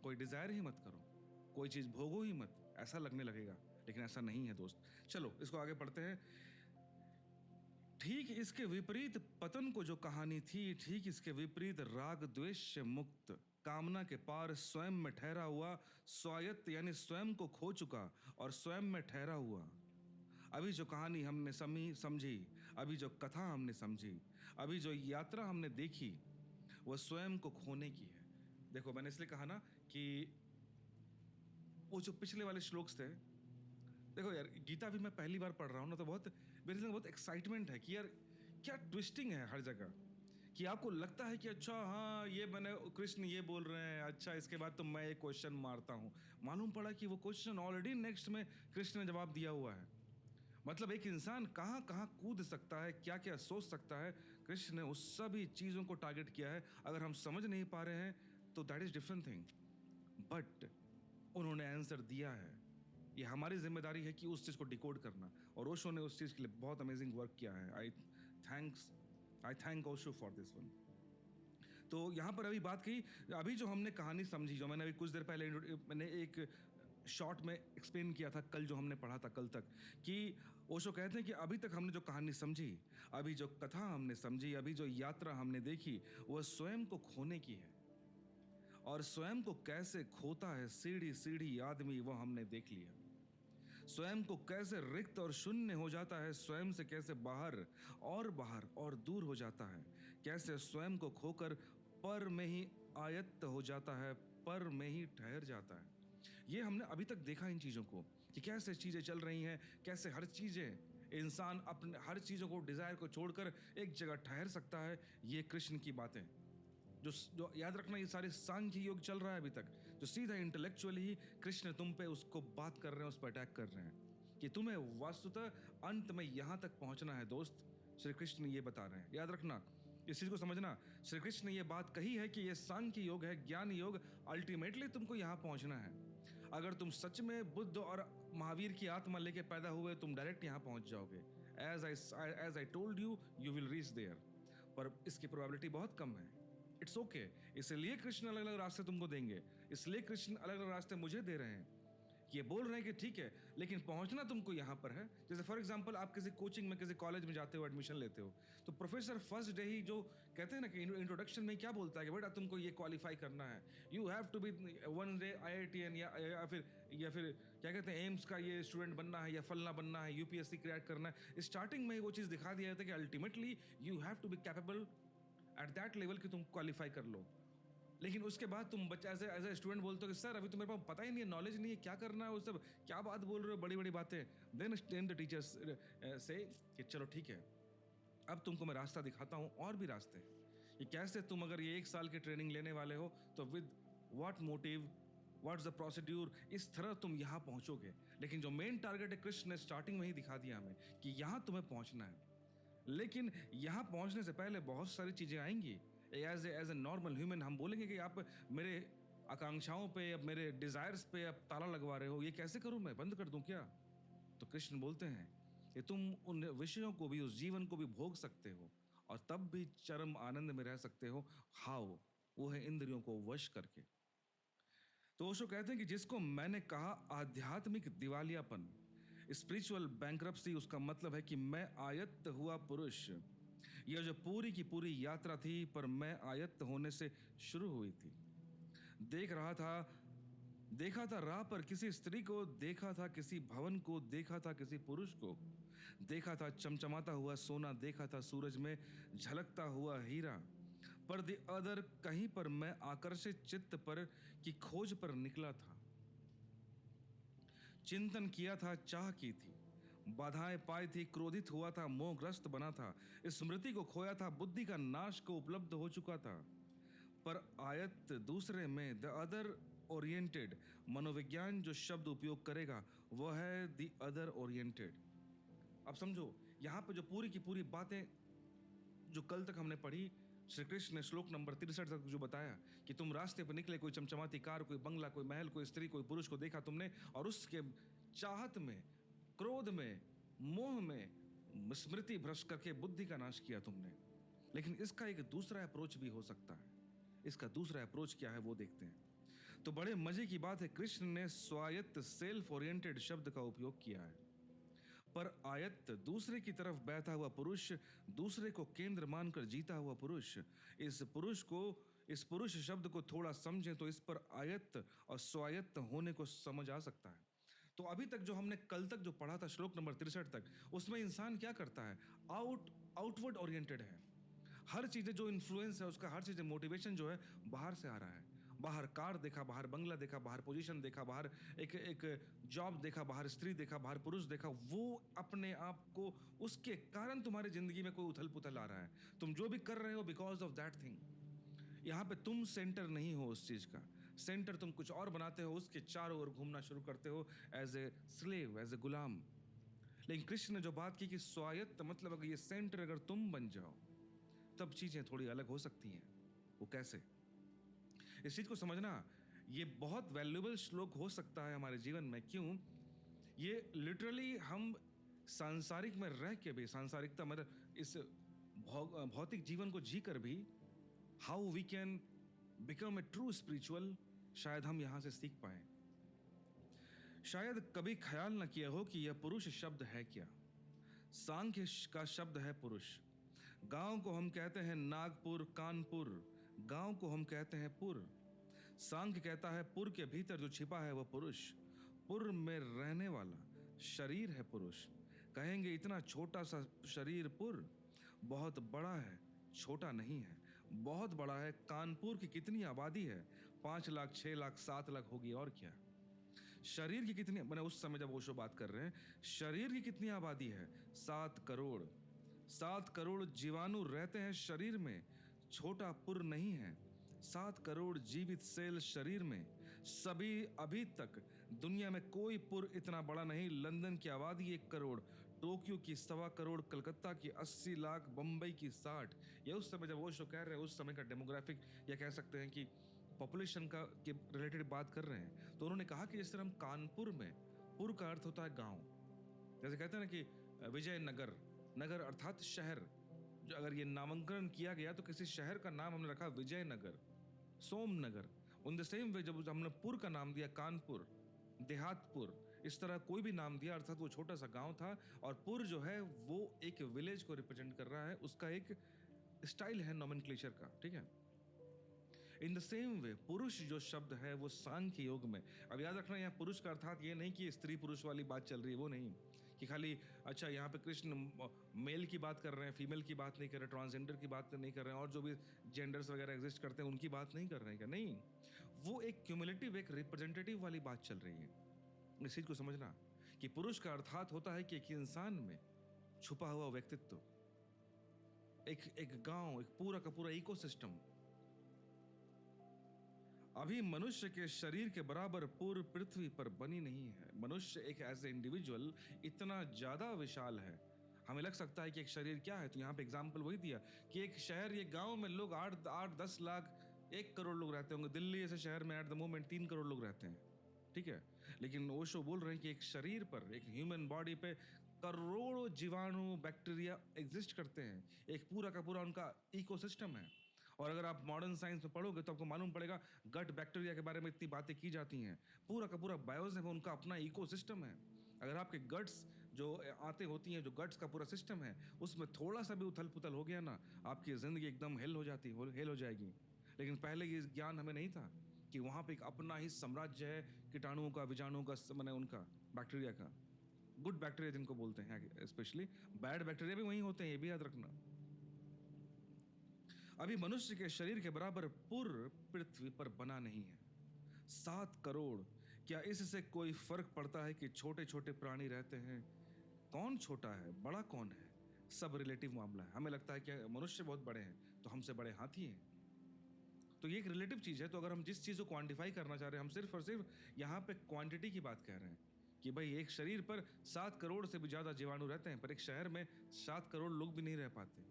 कोई डिजायर ही मत करो, कोई चीज भोगो ही मत, ऐसा लगने लगेगा, लेकिन ऐसा नहीं है दोस्त। चलो इसको आगे पढ़ते हैं। ठीक इसके विपरीत पतन को जो कहानी थी, ठीक इसके विपरीत राग द्वेष से मुक्त, कामना के पार स्वयं में ठहरा हुआ, स्वायत्त यानी स्वयं को खो चुका और स्वयं में ठहरा हुआ। अभी जो कहानी हमने समझी, अभी जो कथा हमने समझी, अभी जो यात्रा हमने देखी, वह स्वयं को खोने की है। देखो मैंने इसलिए कहा ना कि वो जो पिछले वाले श्लोक्स थे देखो यार, गीता भी मैं पहली बार पढ़ रहा हूँ ना, तो बहुत मेरे लिए बहुत एक्साइटमेंट है कि यार क्या ट्विस्टिंग है हर जगह, कि आपको लगता है कि अच्छा हाँ ये मैंने कृष्ण ये बोल रहे हैं, अच्छा इसके बाद तो मैं एक क्वेश्चन मारता हूँ, मालूम पड़ा कि वो क्वेश्चन ऑलरेडी नेक्स्ट में कृष्ण ने जवाब दिया हुआ है। मतलब एक इंसान कहाँ कहाँ कूद सकता है, क्या क्या सोच सकता है, कृष्ण ने उस सभी चीज़ों को टारगेट किया है। अगर हम समझ नहीं पा रहे हैं तो that is different thing, but उन्होंने आंसर दिया है। ये हमारी जिम्मेदारी है कि उस चीज़ को डिकोड करना, और ओशो ने उस चीज़ के लिए बहुत अमेजिंग वर्क किया है। Thanks I thank Osho for this one. तो यहाँ पर अभी बात की, अभी जो हमने कहानी समझी, जो मैंने अभी कुछ देर पहले मैंने एक शॉर्ट में एक्सप्लेन किया था, कल जो हमने पढ़ा था कल तक, कि ओशो कहते हैं कि अभी तक हमने जो कहानी समझी, अभी जो कथा हमने समझी, अभी जो यात्रा हमने देखी, वह स्वयं को खोने की है। और स्वयं को कैसे खोता है सीढ़ी सीढ़ी आदमी, वो हमने देख लिया। स्वयं को कैसे रिक्त और शून्य हो जाता है, स्वयं से कैसे बाहर और दूर हो जाता है, कैसे स्वयं को खोकर पर में ही आयत्त हो जाता है, पर में ही ठहर जाता है। ये हमने अभी तक देखा इन चीजों को, कि कैसे चीजें चल रही हैं, कैसे हर चीजें, इंसान अपने हर चीजों को, डिजायर को छोड़कर एक जगह ठहर सकता है। ये कृष्ण की बातें, जो जो याद रखना, ये सारे सांख्य योग चल रहा है अभी तक, जो सीधा इंटेलेक्चुअली ही कृष्ण तुम पे उसको बात कर रहे हैं, उस पर अटैक कर रहे हैं, कि तुम्हें वस्तुतः अंत में यहां तक पहुंचना है दोस्त। श्री कृष्ण ये बता रहे हैं, याद रखना, इस चीज को समझना। श्री कृष्ण ने ये बात कही है कि ये सांख्य योग है, ज्ञान योग, अल्टीमेटली तुमको यहां पहुंचना है। अगर तुम सच में बुद्ध और महावीर की आत्मा लेके पैदा हुए, तुम डायरेक्ट यहां पहुंच जाओगे। As I told you, you will reach there. पर इसकी प्रोबेबिलिटी बहुत कम है। इट्स ओके, इसलिए कृष्ण अलग अलग रास्ते तुमको देंगे, इसलिए कृष्ण अलग अलग रास्ते मुझे दे रहे हैं, कि ये बोल रहे हैं कि ठीक है, लेकिन पहुंचना तुमको यहां पर है। जैसे फॉर एग्जांपल, आप किसी कोचिंग में, किसी कॉलेज में जाते हो, एडमिशन लेते हो, तो प्रोफेसर फर्स्ट डे ही जो कहते हैं ना कि इंट्रोडक्शन में क्या बोलता है कि बेटा तुमको ये क्वालिफाई करना है, you have to be one day IITN, या फिर क्या कहते हैं, एम्स का ये स्टूडेंट बनना है, या फलना बनना है, UPSC क्रैक करना है। स्टार्टिंग में ही वो चीज़ दिखा दिया जाता है कि ultimately you have to be capable at that level कि तुम क्वालिफाई कर लो। लेकिन उसके बाद तुम बच्चा एज ए स्टूडेंट बोलते हो कि सर अभी तो मेरे पास पता ही नहीं है, नॉलेज नहीं है, क्या करना है, वो सब क्या बात बोल रहे हो, बड़ी बड़ी बातें। देन द टीचर्स से कि चलो ठीक है, अब तुमको मैं रास्ता दिखाता हूँ, और भी रास्ते, कि कैसे तुम अगर ये 1 साल की ट्रेनिंग लेने वाले हो, तो with what motive, what's the procedure, इस तरह तुम यहाँ पहुँचोगे। लेकिन जो मेन टारगेट है, कृष्ण ने स्टार्टिंग में ही दिखा दिया हमें कि यहाँ तुम्हें पहुँचना है। लेकिन यहां पहुंचने से पहले बहुत सारी चीजें आएंगी। एज ए नॉर्मल ह्यूमन हम बोलेंगे कि आप मेरे आकांक्षाओं पे, अब मेरे डिजायर्स पे अब ताला लगवा रहे हो, ये कैसे करूं, मैं बंद कर दूं क्या? तो कृष्ण बोलते हैं कि तुम उन विषयों को भी, उस जीवन को भी भोग सकते हो, और तब भी चरम आनंद में रह सकते हो। हाउ? वो है इंद्रियों को वश करके। तो ओशो कहते हैं कि जिसको मैंने कहा आध्यात्मिक दिवालियापन, स्पिरिचुअल बैंक्रप्सी, उसका मतलब है कि मैं आयत्त हुआ पुरुष। यह जो पूरी की पूरी यात्रा थी, पर मैं आयत्त होने से शुरू हुई थी। देख रहा था, देखा था राह पर किसी स्त्री को, देखा था किसी भवन को, देखा था किसी पुरुष को, देखा था चमचमाता हुआ सोना, देखा था सूरज में झलकता हुआ हीरा। पर द अदर, कहीं पर मैं आकर्षित चित्त पर की खोज पर निकला था, चिंतन किया था, चाह की थी, बाधाएं पाई थी, क्रोधित हुआ था, मोहग्रस्त बना था, स्मृति को खोया था, बुद्धि का नाश को उपलब्ध हो चुका था। पर आयत दूसरे में, द अदर ओरिएंटेड, मनोविज्ञान जो शब्द उपयोग करेगा वह है द अदर ओरिएंटेड। अब समझो, यहां पे जो पूरी की पूरी बातें जो कल तक हमने पढ़ी, श्री कृष्ण ने श्लोक नंबर 63 तक जो बताया कि तुम रास्ते पर निकले, कोई चमचमाती कार, कोई बंगला, कोई महल, कोई स्त्री, कोई पुरुष को देखा तुमने, और उसके चाहत में, क्रोध में, मोह में स्मृति भ्रष्ट करके बुद्धि का नाश किया तुमने। लेकिन इसका एक दूसरा अप्रोच भी हो सकता है। इसका दूसरा अप्रोच क्या है वो देखते हैं। तो बड़े मजे की बात है, कृष्ण ने स्वायत्त, सेल्फ ओरिएंटेड शब्द का उपयोग किया है। पर आयत्त, दूसरे की तरफ बैठा हुआ पुरुष, दूसरे को केंद्र मानकर जीता हुआ पुरुष। इस पुरुष शब्द को थोड़ा समझें तो इस पर आयत्त और स्वायत्त होने को समझ आ सकता है। तो अभी तक जो हमने कल तक जो पढ़ा था श्लोक नंबर 63 तक, उसमें इंसान क्या करता है? आउटवर्ड ओरिएंटेड है। हर चीजें जो इन्फ्लुएंस है उसका, हर चीजें मोटिवेशन जो है बाहर से आ रहा है। बाहर कार देखा, बाहर बंगला देखा, बाहर पोजीशन देखा, बाहर एक एक जॉब देखा, बाहर स्त्री देखा, बाहर पुरुष देखा, वो अपने आप को उसके कारण तुम्हारी जिंदगी में कोई उथल पुथल आ रहा है। तुम जो भी कर रहे हो बिकॉज ऑफ दैट थिंग। यहाँ पे तुम सेंटर नहीं हो उस चीज का, सेंटर तुम कुछ और बनाते हो, उसके चारों ओर घूमना शुरू करते हो as a slave, as a गुलाम। लेकिन कृष्ण ने जो बात की कि स्वायत्त मतलब अगर ये सेंटर अगर तुम बन जाओ तब चीजें थोड़ी अलग हो सकती हैं। वो कैसे, इस चीज को समझना ये बहुत वैल्यूएबल श्लोक हो सकता है हमारे जीवन में। क्यों? ये लिटरली हम सांसारिक में रह के भी, सांसारिकता मतलब इस भौतिक जीवन को जीकर भी, how we can become a true spiritual, शायद हम यहां से सीख पाए। शायद कभी ख्याल न किया हो कि यह पुरुष शब्द है क्या। सांख्य का शब्द है पुरुष। गांव को हम कहते हैं नागपुर, कानपुर, गांव को हम कहते हैं पुर। सांख्य कहता है पुर के भीतर जो छिपा है वह पुरुष, पुर में रहने वाला शरीर है पुरुष। कहेंगे इतना छोटा सा शरीर पुर, बहुत बड़ा है, छोटा नहीं है, बहुत बड़ा है। कानपुर की कितनी आबादी है? 5 लाख, 6 लाख, 7 लाख होगी, और क्या। शरीर की कितनी, मैंने उस समय जब ओशो बात कर रहे हैं, शरीर की कितनी आबादी है? 7 करोड़। 7 करोड़ जीवाणु रहते हैं शरीर में, छोटा पुर नहीं है। 7 करोड़ जीवित सेल शरीर में, सभी अभी तक दुनिया में कोई पुर इतना बड़ा नहीं। लंदन की आबादी 1 करोड़, टोक्यो की 1.25 करोड़, कलकत्ता की 80 लाख, बंबई की 60। ये उस समय जब ओशो कह रहे हैं, उस समय का डेमोग्राफिक या कह सकते हैं कि पॉपुलेशन का के रिलेटेड बात कर रहे हैं। तो उन्होंने कहा कि जिस तरह हम कानपुर में, पुर का अर्थ होता है गांव, जैसे कहते हैं ना कि विजयनगर, नगर अर्थात शहर, जो अगर ये नामांकन किया गया तो किसी शहर का नाम हमने रखा विजयनगर, सोमनगर। उन द सेम वे जब हमने पुर का नाम दिया कानपुर, देहातपुर, इस तरह कोई भी नाम दिया अर्थात वो छोटा सा गांव था। और पुर जो है वो एक विलेज को रिप्रेजेंट कर रहा है, उसका एक स्टाइल है नोमेनक्लेचर का, ठीक है। इन द सेम वे पुरुष जो शब्द है वो सांख्य योग में, अब याद रखना यहाँ पुरुष का अर्थात ये नहीं कि स्त्री पुरुष वाली बात चल रही है, वो नहीं कि खाली अच्छा यहाँ पे कृष्ण मेल की बात कर रहे हैं, फीमेल की बात नहीं कर रहे, ट्रांसजेंडर की बात नहीं कर रहे हैं, और जो भी जेंडर्स वगैरह एग्जिस्ट करते हैं उनकी बात नहीं कर रहे हैं क्या, नहीं। वो एक क्यूमुलेटिव, एक रिप्रेजेंटेटिव वाली बात चल रही है। इस चीज को समझना कि पुरुष का अर्थात होता है कि एक इंसान में छुपा हुआ व्यक्तित्व, एक गांव, एक पूरा का पूरा इकोसिस्टम। अभी मनुष्य के शरीर के बराबर पूर्ण पृथ्वी पर बनी नहीं है। मनुष्य एक एज ए इंडिविजुअल इतना ज्यादा विशाल है, हमें लग सकता है कि एक शरीर क्या है। तो यहाँ पे एग्जाम्पल वही दिया कि एक शहर, ये गांव में लोग 8-10 लाख, 1 करोड़ लोग रहते होंगे। दिल्ली ऐसे शहर में एट द मोमेंट 3 करोड़ लोग रहते हैं, ठीक है। लेकिन ओशो बोल रहे हैं कि एक शरीर पर, एक ह्यूमन बॉडी पे करोड़ों जीवाणु, बैक्टीरिया एग्जिस्ट करते हैं। एक पूरा का पूरा उनका इकोसिस्टम है। और अगर आप मॉडर्न साइंस में पढ़ोगे तो आपको मालूम पड़ेगा गट बैक्टीरिया के बारे में इतनी बातें की जाती हैं। पूरा का पूरा बायोसिस्टम है, उनका अपना इकोसिस्टम है। अगर आपके गट्स जो आते होती हैं, जो गट्स का पूरा सिस्टम है, उसमें थोड़ा सा भी उथल पुथल हो गया ना, आपकी जिंदगी एकदम हेल हो जाएगी। लेकिन पहले ये ज्ञान हमें नहीं था कि वहां पे एक अपना ही साम्राज्य है कीटाणुओं का, विजाणुओं का, मैंने उनका बैक्टीरिया का, गुड बैक्टीरिया जिनको बोलते हैं, स्पेशली बैड बैक्टीरिया भी वहीं होते हैं, ये भी याद रखना। अभी मनुष्य के शरीर के बराबर पूर्ण पृथ्वी पर बना नहीं है। 7 करोड़, क्या इससे कोई फर्क पड़ता है कि छोटे छोटे प्राणी रहते हैं? कौन छोटा है, बड़ा कौन है? सब रिलेटिव मामला है। हमें लगता है कि मनुष्य बहुत बड़े हैं तो हमसे बड़े हाथी हैं, तो ये एक रिलेटिव चीज है। तो अगर हम जिस चीज को क्वांटिफाई करना चाह रहे हैं, हम सिर्फ और सिर्फ यहाँ पे क्वांटिटी की बात कह रहे हैं कि भाई एक शरीर पर 7 करोड़ से भी ज्यादा जीवाणु रहते हैं, पर एक शहर में 7 करोड़ लोग भी नहीं रह पाते।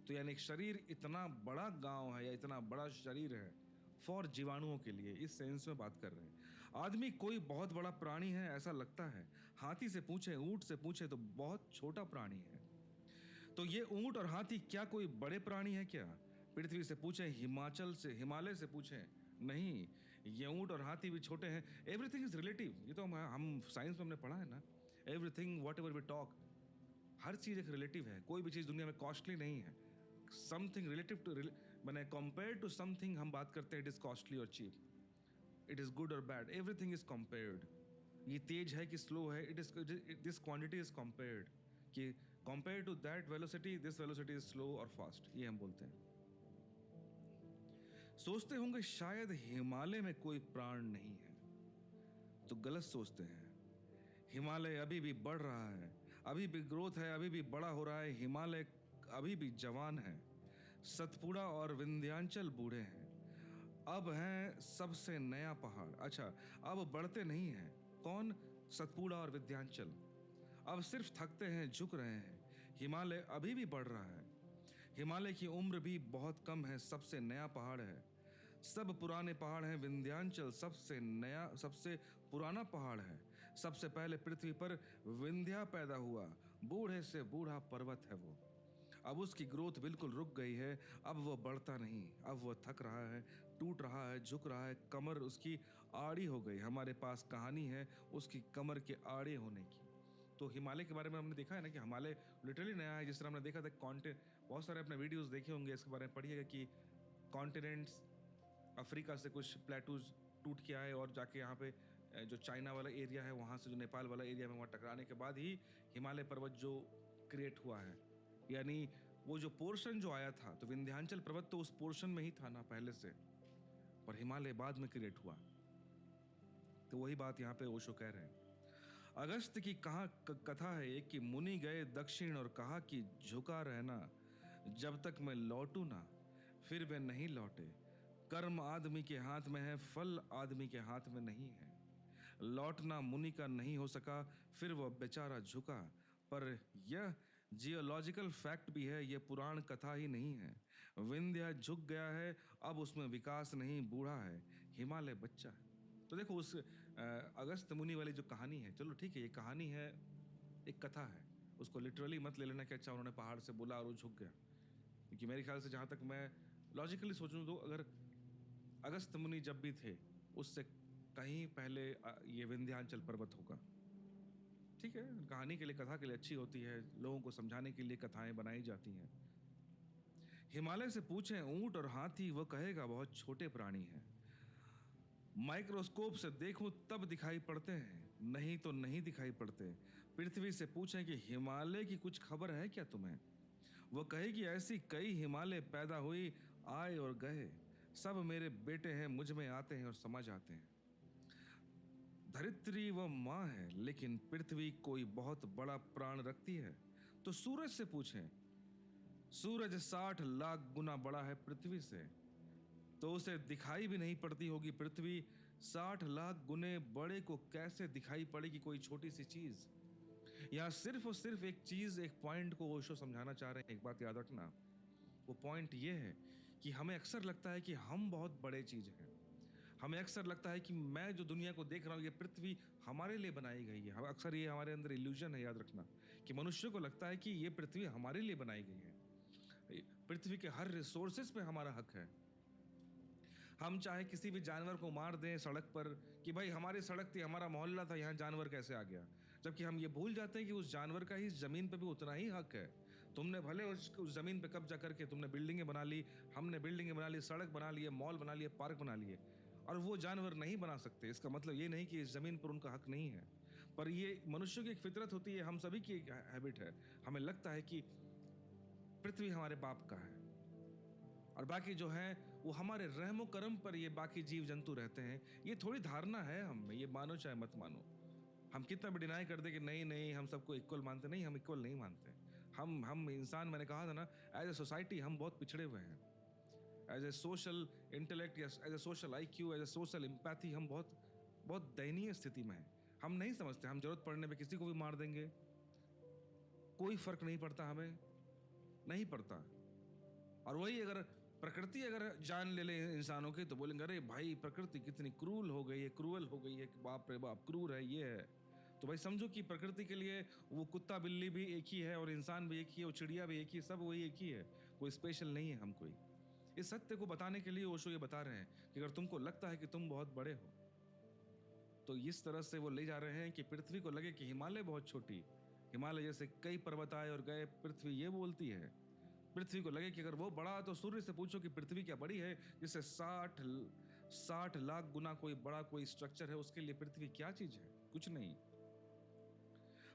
तो यानी एक शरीर इतना बड़ा गांव है या इतना बड़ा शरीर है फॉर जीवाणुओं के लिए, इस सेंस में बात कर रहे हैं। आदमी कोई बहुत बड़ा प्राणी है ऐसा लगता है। हाथी से पूछे, ऊंट से पूछे तो बहुत छोटा प्राणी है। तो ये ऊंट और हाथी क्या कोई बड़े प्राणी है क्या? पृथ्वी से पूछे, हिमालय से पूछे, नहीं, ये ऊंट और हाथी भी छोटे हैं। एवरीथिंग इज रिलेटिव, ये तो हम साइंस में हमने पढ़ा है ना। Everything whatever we talk, हर चीज एक रिलेटिव है। कोई भी चीज दुनिया में कॉस्टली नहीं है। समथिंग रिलेटिव टू, मैंने कंपेयर टू समथिंग हम बात करते हैं, इट इज कॉस्टली और चीप, इट इज गुड और बैड, एवरीथिंग इज कंपेयर्ड। ये तेज है कि स्लो है, it is, this quantity is compared, कि compare to that velocity, this velocity is slow और फास्ट, ये हम बोलते हैं। सोचते होंगे शायद हिमालय में कोई प्राण नहीं है, तो गलत सोचते हैं। हिमालय अभी भी बढ़ रहा है, अभी भी ग्रोथ है, अभी भी बड़ा हो रहा है। हिमालय अभी भी जवान है। सतपुड़ा और विंध्याचल बूढ़े हैं, अब हैं सबसे नया पहाड़। अच्छा, अब बढ़ते नहीं हैं। कौन? सतपुड़ा और विंध्याचल। अब सिर्फ थकते हैं, झुक रहे हैं। हिमालय अभी भी बढ़ रहा है। हिमालय की उम्र भी बहुत कम है, सबसे नया पहाड़ है। सब पुराने पहाड़ हैं, विंध्याचल सबसे नया, सबसे पुराना पहाड़ है। सबसे पहले पृथ्वी पर विंध्या पैदा हुआ, बूढ़े से बूढ़ा पर्वत है वो। अब उसकी ग्रोथ बिल्कुल रुक गई है, अब वो बढ़ता नहीं, अब वो थक रहा है, टूट रहा है, झुक रहा है, कमर उसकी आड़ी हो गई। हमारे पास कहानी है उसकी कमर के आड़े होने की। तो हिमालय के बारे में हमने देखा है ना कि हिमालय लिटरली नया है। जिस तरह हमने देखा था कॉन्टिनेंट, बहुत सारे अपने वीडियोस देखे होंगे इसके बारे में, पढ़िएगा कि कॉन्टिनेंट्स, अफ्रीका से कुछ प्लेटूज टूट के आए और जाके यहाँ पे जो चाइना वाला एरिया है, वहाँ से जो नेपाल वाला एरिया में, वहाँ टकराने के बाद ही हिमालय पर्वत जो क्रिएट हुआ है। यानी वो जो पोर्शन जो आया था, तो विंध्याचल पर्वत तो उस पोर्शन में ही था ना पहले से, पर हिमालय बाद में क्रिएट हुआ। तो वही बात यहाँ पे ओशो कह रहे हैं। अगस्त की कथा है एक कि मुनि गए दक्षिण और कहा कि झुका रहना जब तक मैं लौटू ना। फिर वे नहीं लौटे। कर्म आदमी के हाथ में है, फल आदमी के हाथ में नहीं है। लौटना मुनि का नहीं हो सका, फिर वह बेचारा झुका। पर यह जियोलॉजिकल फैक्ट भी है, यह पुराण कथा ही नहीं है। विंध्या झुक गया है, अब उसमें विकास नहीं, बूढ़ा है। हिमालय बच्चा है। तो देखो उस अगस्त मुनि वाली जो कहानी है, चलो ठीक है, ये कहानी है, एक कथा है, उसको लिटरली मत ले लेना कि अच्छा उन्होंने पहाड़ से बोला और वो झुक गया। क्योंकि मेरे ख्याल से जहाँ तक मैं लॉजिकली सोचूं तो अगर अगस्त मुनि जब भी थे, उससे कहीं पहले ये विंध्याचल पर्वत होगा। ठीक है, कहानी के लिए, कथा के लिए अच्छी होती है, लोगों को समझाने के लिए कथाएं बनाई जाती हैं। हिमालय से पूछें ऊंट और हाथी, वो कहेगा बहुत छोटे प्राणी हैं। माइक्रोस्कोप से देखूं तब दिखाई पड़ते हैं, नहीं तो नहीं दिखाई पड़ते। पृथ्वी से पूछें कि हिमालय की कुछ खबर है क्या तुम्हें, वो कहेगी ऐसी कई हिमालय पैदा हुई, आए और गए, सब मेरे बेटे हैं, मुझ में आते हैं और समझ आते हैं। धरित्री वो माँ है, लेकिन पृथ्वी कोई बहुत बड़ा प्राण रखती है। तो सूरज से पूछें, सूरज 60 लाख गुना बड़ा है पृथ्वी से, तो उसे दिखाई भी नहीं पड़ती होगी पृथ्वी। 60 लाख गुने बड़े को कैसे दिखाई पड़ेगी कोई छोटी सी चीज। यहाँ सिर्फ और सिर्फ एक चीज, एक पॉइंट को ओशो समझाना चाह रहे हैं। एक बात याद रखना, वो पॉइंट ये है कि हमें अक्सर लगता है कि हम बहुत बड़े चीज हैं। हमें अक्सर लगता है कि मैं जो दुनिया को देख रहा हूँ, ये पृथ्वी हमारे लिए बनाई गई है। अक्सर ये हमारे अंदर इल्यूजन है, याद रखना, कि मनुष्य को लगता है कि ये पृथ्वी हमारे लिए बनाई गई है। पृथ्वी के हर रिसोर्सेस पे हमारा हक है। हम चाहे किसी भी जानवर को मार दें सड़क पर, कि भाई हमारी सड़क थी, हमारा मोहल्ला था, यहाँ जानवर कैसे आ गया, जबकि हम ये भूल जाते हैं कि उस जानवर का ही जमीन पे भी उतना ही हक है। तुमने भले उस जमीन पे कब्जा करके तुमने बिल्डिंगें बना ली, हमने बिल्डिंगें बना ली, सड़क बना लिए, मॉल बना लिए, पार्क बना लिए, और वो जानवर नहीं बना सकते। इसका मतलब ये नहीं कि इस जमीन पर उनका हक नहीं है, पर ये मनुष्य की एक फितरत होती है, हम सभी की एक हैबिट है। हमें लगता है कि पृथ्वी हमारे बाप का है और बाकी जो है वो हमारे रहमो करम पर ये बाकी जीव जंतु रहते हैं। ये थोड़ी धारणा है हम में, ये मानो चाहे मत मानो। हम कितना भी डिनाई कर दे कि नहीं नहीं हम सबको इक्वल मानते, नहीं, हम इक्वल नहीं मानते। हम इंसान, मैंने कहा था ना, एज ए सोसाइटी हम बहुत पिछड़े हुए हैं। एज ए सोशल इंटेलेक्ट या as a social IQ, as a social empathy, हम बहुत बहुत दयनीय स्थिति में हैं। हम नहीं समझते, हम जरूरत पड़ने पे किसी को भी मार देंगे, कोई फर्क नहीं पड़ता, हमें नहीं पड़ता। और वही अगर प्रकृति अगर जान ले ले इंसानों की, तो बोलेंगे अरे भाई प्रकृति कितनी क्रूल हो गई है, क्रूअल हो गई है, कि बाप रे बाप क्रूर है, ये है। तो भाई समझो कि प्रकृति के लिए वो कुत्ता बिल्ली भी एक ही है, और इंसान भी एक ही है, वो चिड़िया भी एक ही है, सब वही एक ही है, कोई स्पेशल नहीं है हम कोई। इस सत्य को बताने के लिए ओशो ये बता रहे हैं कि अगर तुमको लगता है कि तुम बहुत बड़े हो, तो इस तरह से वो ले जा रहे हैं कि पृथ्वी को लगे कि हिमालय बहुत छोटी, हिमालय जैसे कई पर्वत आए और गए, पृथ्वी ये बोलती है। पृथ्वी को लगे कि अगर वो बड़ा, तो सूर्य से पूछो कि पृथ्वी क्या बड़ी है, जिससे 60 लाख गुना कोई बड़ा कोई स्ट्रक्चर है, उसके लिए पृथ्वी क्या चीज है, कुछ नहीं।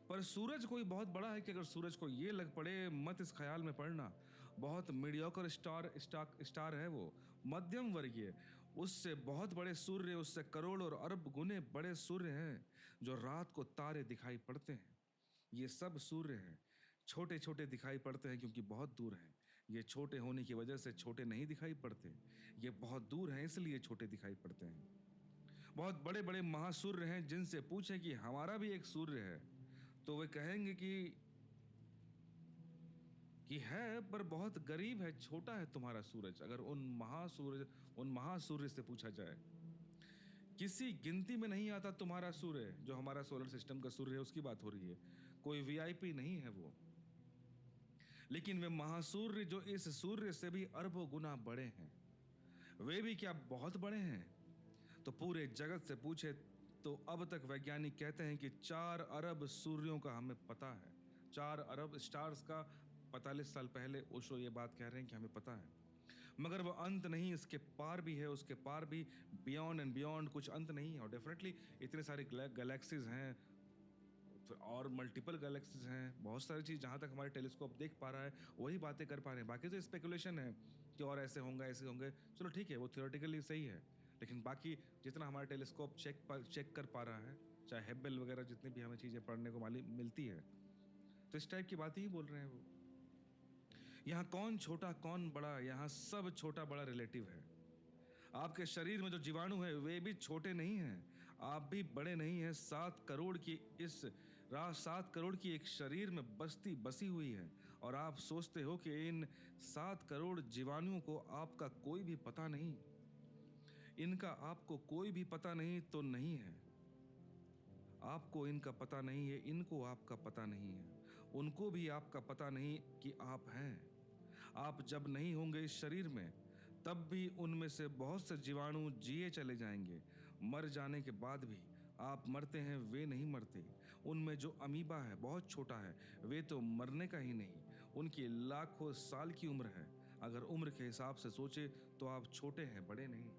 पर सूरज कोई बहुत बड़ा है कि अगर सूरज को ये लग पड़े, मत इस ख्याल में पड़ना, बहुत मीडियोकर स्टार है वो, मध्यम वर्गीय। उससे बहुत बड़े सूर्य, उससे करोड़ और अरब गुने बड़े सूर्य हैं जो रात को तारे दिखाई पड़ते हैं। ये सब सूर्य हैं, छोटे छोटे दिखाई पड़ते हैं क्योंकि बहुत दूर हैं। ये छोटे होने की वजह से छोटे नहीं दिखाई पड़ते, ये बहुत दूर हैं इसलिए छोटे दिखाई पड़ते हैं। बहुत बड़े बड़े महासूर्य हैं, जिनसे पूछे कि हमारा भी एक सूर्य है तो वे कहेंगे कि है, पर बहुत गरीब है, छोटा है तुम्हारा सूरज। अगर उन महासूर्य से पूछा जाए, किसी गिनती में नहीं आता तुम्हारा सूर्य। जो हमारा सोलर सिस्टम का सूर्य है उसकी बात हो रही है, कोई वीआईपी नहीं है वो। लेकिन वे महासूर्य जो इस सूर्य से भी अरबों गुना बड़े हैं, वे भी क्या बहुत बड़े हैं? तो पूरे जगत से पूछे तो अब तक वैज्ञानिक कहते हैं कि 4 अरब सूर्यों का हमें पता है। 4 अरब स्टार्स का 45 साल पहले ओशो ये बात कह रहे हैं कि हमें पता है। मगर वो अंत नहीं, इसके पार भी है, उसके पार भी बियॉन्ड एंड बियॉन्ड कुछ अंत नहीं है। और डेफिनेटली इतने सारे गैलेक्सीज हैं, तो और मल्टीपल गैलेक्सीज हैं, बहुत सारी चीज़ जहाँ तक हमारे टेलीस्कोप देख पा रहा है वही बातें कर पा रहे हैं। बाकी तो स्पेकुलेशन है कि और ऐसे होंगे ऐसे होंगे, चलो ठीक है, वो थियोरेटिकली सही है। लेकिन बाकी जितना हमारा टेलीस्कोप चेक कर पा रहा है, चाहे हेबल वगैरह जितनी भी हमें चीज़ें पढ़ने को मिलती है, तो इस टाइप की बात ही बोल रहे हैं वो। यहाँ कौन छोटा कौन बड़ा, यहाँ सब छोटा बड़ा रिलेटिव है। आपके शरीर में जो जीवाणु है वे भी छोटे नहीं हैं, आप भी बड़े नहीं हैं। 7 करोड़ की एक शरीर में बसी हुई है, और आप सोचते हो कि इन 7 करोड़ जीवाणुओं को आपका कोई भी पता नहीं। इनका आपको कोई भी पता नहीं तो नहीं है। आपको इनका पता नहीं है, इनको आपका पता नहीं है, उनको भी आपका पता नहीं कि आप हैं। आप जब नहीं होंगे इस शरीर में, तब भी उनमें से बहुत से जीवाणु जिए चले जाएंगे। मर जाने के बाद भी आप मरते हैं, वे नहीं मरते। उनमें जो अमीबा है बहुत छोटा है, वे तो मरने का ही नहीं, उनकी लाखों साल की उम्र है। अगर उम्र के हिसाब से सोचे तो आप छोटे हैं, बड़े नहीं।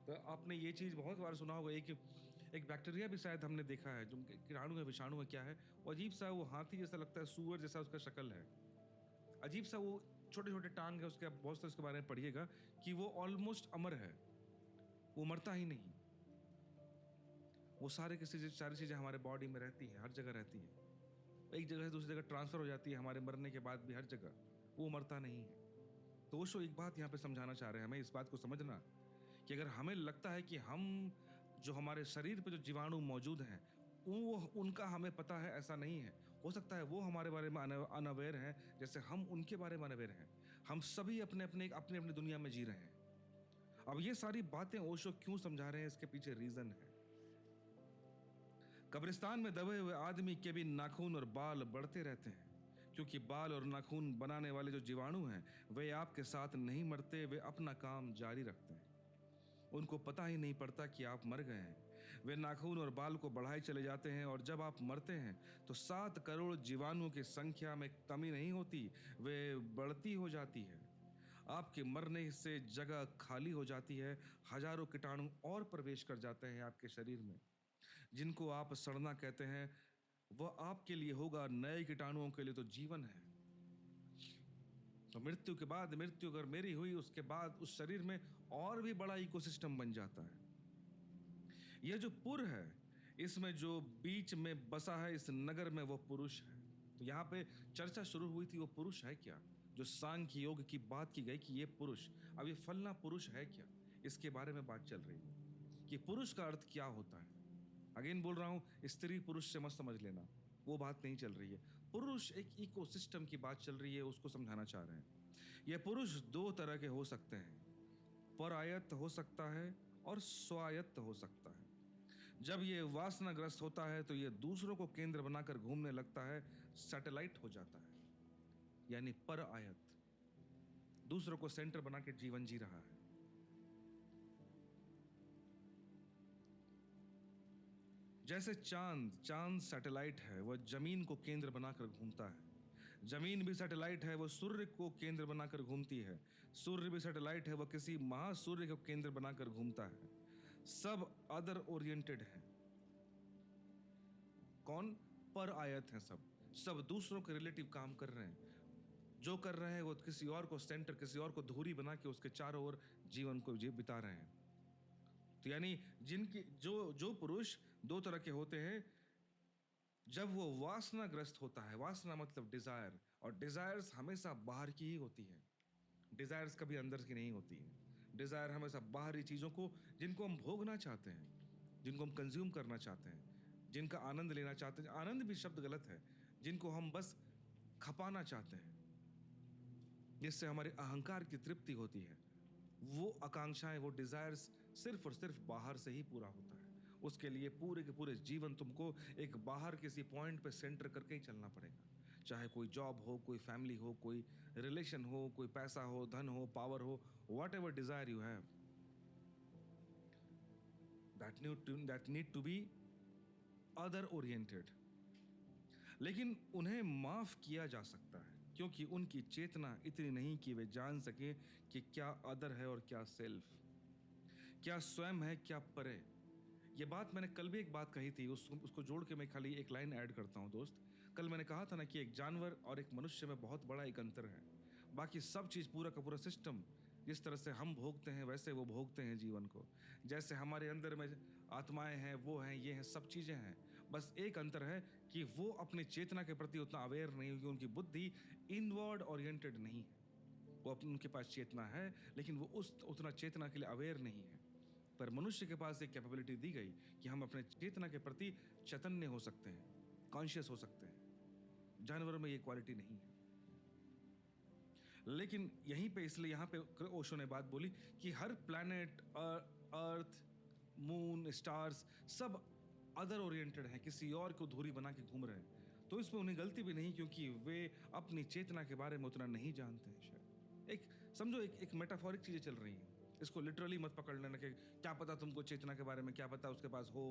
तो आपने ये चीज़ बहुत बार सुना होगा, एक बैक्टीरिया भी शायद हमने देखा है, जो कीटाणु है, विषाणु है, क्या है वो, अजीब सा, वो हाथी जैसा लगता है, सूअर जैसा उसका शक्ल है, अजीब सा, वो छोटे छोटे टांग है उसके। आप बहुत सारे उसके बारे में पढ़िएगा कि वो ऑलमोस्ट अमर है, वो मरता ही नहीं। वो सारी चीज़ें हमारे बॉडी में रहती हैं, हर जगह रहती हैं, एक जगह से दूसरी जगह ट्रांसफर हो जाती है हमारे मरने के बाद भी, हर जगह वो मरता नहीं है। तो ओशो एक बात यहाँ पे समझाना चाह रहे हैं हमें, इस बात को समझना कि अगर हमें लगता है कि हम जो हमारे शरीर पे जो जीवाणु मौजूद हैं वो उनका हमें पता है, ऐसा नहीं है। हो सकता है वो हमारे बारे में अनअवेयर हैं, जैसे हम उनके बारे में अनअवेयर हैं। हम सभी अपने अपने दुनिया में जी रहे हैं। अब ये सारी बातें ओशो क्यों समझा रहे हैं, इसके पीछे रीजन है। कब्रिस्तान में दबे हुए आदमी के भी नाखून और बाल बढ़ते रहते हैं, क्योंकि बाल और नाखून बनाने वाले जो जीवाणु हैं वे आपके साथ नहीं मरते, वे अपना काम जारी रखते हैं। उनको पता ही नहीं पड़ता कि आप मर गए हैं। वे नाखून और बाल को बढ़ाए चले जाते हैं, और जब आप मरते हैं तो 7 करोड़ जीवाणुओं की संख्या में कमी नहीं होती, वे बढ़ती हो जाती है। आपके मरने से जगह खाली हो जाती है, हजारों कीटाणु और प्रवेश कर जाते हैं आपके शरीर में, जिनको आप सड़ना कहते हैं। वह आपके लिए होगा, नए कीटाणुओं के लिए तो जीवन है। तो मृत्यु के बाद, मृत्यु अगर मेरी हुई, उसके बाद उस शरीर में और भी बड़ा इकोसिस्टम बन जाता है। यह जो पुर है, इसमें जो बीच में बसा है इस नगर में, वो पुरुष है। तो यहाँ पे चर्चा शुरू हुई थी, वो पुरुष है क्या? जो सांख्य योग की बात की गई कि ये पुरुष, अब ये फलना पुरुष है क्या, इसके बारे में बात चल रही है कि पुरुष का अर्थ क्या होता है। अगेन बोल रहा हूं, स्त्री पुरुष से मत समझ लेना, वो बात नहीं चल रही है। पुरुष एक इकोसिस्टम की बात चल रही है, उसको समझाना चाह रहे हैं। यह पुरुष 2 तरह के हो सकते हैं, परायत्त हो सकता है और स्वायत्त हो सकता है। जब ये वासनाग्रस्त होता है तो ये दूसरों को केंद्र बनाकर घूमने लगता है, सैटेलाइट हो जाता है, यानी पर आयत, दूसरों को सेंटर बना के जीवन जी रहा है। जैसे चांद सैटेलाइट है, वह जमीन को केंद्र बनाकर घूमता है। जमीन भी सैटेलाइट है, वह सूर्य को केंद्र बनाकर घूमती है। सूर्य भी सैटेलाइट है, वह किसी महासूर्य को केंद्र बनाकर घूमता है। सब अदर ओरिएंटेड हैं। कौन? पर आयत है, सब दूसरों के रिलेटिव काम कर रहे हैं। जो कर रहे हैं वो किसी और को सेंटर, किसी और को धुरी बना के उसके चारों ओर जीवन को बिता रहे हैं। तो यानी जिनकी जो पुरुष दो तरह के होते हैं, जब वो वासनाग्रस्त होता है, वासना मतलब डिजायर, और डिजायर्स हमेशा बाहर की ही होती है, डिजायर्स कभी अंदर की नहीं होती है। डिजायर हमेशा बाहरी चीजों को, जिनको हम भोगना चाहते हैं, जिनको हम कंज्यूम करना चाहते हैं, जिनका आनंद लेना चाहते हैं, आनंद भी शब्द गलत है, जिनको हम बस खपाना चाहते हैं, जिससे हमारे अहंकार की तृप्ति होती है, वो आकांक्षाएं, वो डिजायर्स सिर्फ और सिर्फ बाहर से ही पूरा होता है। उसके लिए पूरे के पूरे जीवन तुमको एक बाहर किसी पॉइंट पे सेंटर करके ही चलना पड़ेगा, चाहे कोई जॉब हो, कोई फैमिली हो, कोई रिलेशन हो, कोई पैसा हो, धन हो, पावर हो, whatever desire you have, that need to be other oriented. लेकिन उन्हें माफ किया जा सकता है क्योंकि उनकी चेतना इतनी नहीं कि वे जान सके कि क्या अदर है और क्या सेल्फ, क्या स्वयं है, क्या परे। ये बात मैंने कल भी एक बात कही थी, उसको जोड़ के मैं खाली एक लाइन ऐड करता हूँ दोस्त। कल मैंने कहा था ना कि एक जानवर और एक मनुष्य में बहुत बड़ा एक अंतर है। बाकी सब चीज़, पूरा का पूरा सिस्टम, जिस तरह से हम भोगते हैं वैसे वो भोगते हैं जीवन को। जैसे हमारे अंदर में आत्माएं हैं, वो हैं, ये हैं, सब चीज़ें हैं। बस एक अंतर है कि वो अपनी चेतना के प्रति उतना अवेयर नहीं होगी, उनकी बुद्धि इनवर्ड ओरिएंटेड नहीं है। वो उनके पास चेतना है लेकिन वो उतना चेतना के लिए अवेयर नहीं है। पर मनुष्य के पास एक कैपेबिलिटी दी गई कि हम अपने चेतना के प्रति चैतन्य हो सकते हैं, कॉन्शियस हो सकते हैं। जानवरों में ये क्वालिटी नहीं है। लेकिन यहीं पे, इसलिए यहाँ पे ओशो ने बात बोली कि हर प्लैनेट, अर्थ, मून, स्टार्स, सब अदर ओरिएंटेड हैं, किसी और को धुरी बना के घूम रहे हैं। तो इसमें उन्हें गलती भी नहीं, क्योंकि वे अपनी चेतना के बारे में उतना नहीं जानते हैं शायद। एक समझो, एक मेटाफोरिक चीजें चल रही हैं, इसको लिटरली मत पकड़ लेना कि क्या पता तुमको चेतना के बारे में, क्या पता उसके पास हो,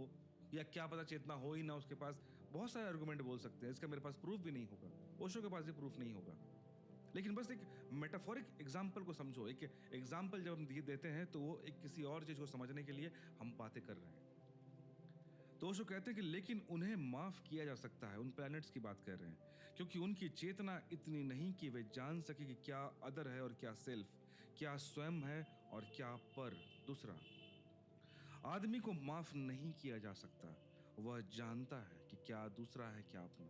या क्या पता चेतना हो ही ना उसके पास। बहुत सारे आर्गुमेंट बोल सकते हैं, इसका मेरे पास प्रूफ भी नहीं होगा, ओशो के पास भी प्रूफ नहीं होगा। लेकिन बस एक मेटाफोरिक एग्जाम्पल को समझो। एक एग्जाम्पल जब हम देते हैं तो वो एक किसी और चीज को समझने के लिए हम बातें कर रहे हैं। तो ओशो कहते हैं कि लेकिन उन्हें माफ किया जा सकता है, उन प्लैनेट्स की बात कर रहे हैं, क्योंकि उनकी चेतना इतनी नहीं कि वे जान सके कि क्या अदर है और क्या सेल्फ, क्या स्वयं है और क्या पर, दूसरा। आदमी को माफ नहीं किया जा सकता, वह जानता है कि क्या दूसरा है, क्या अपना।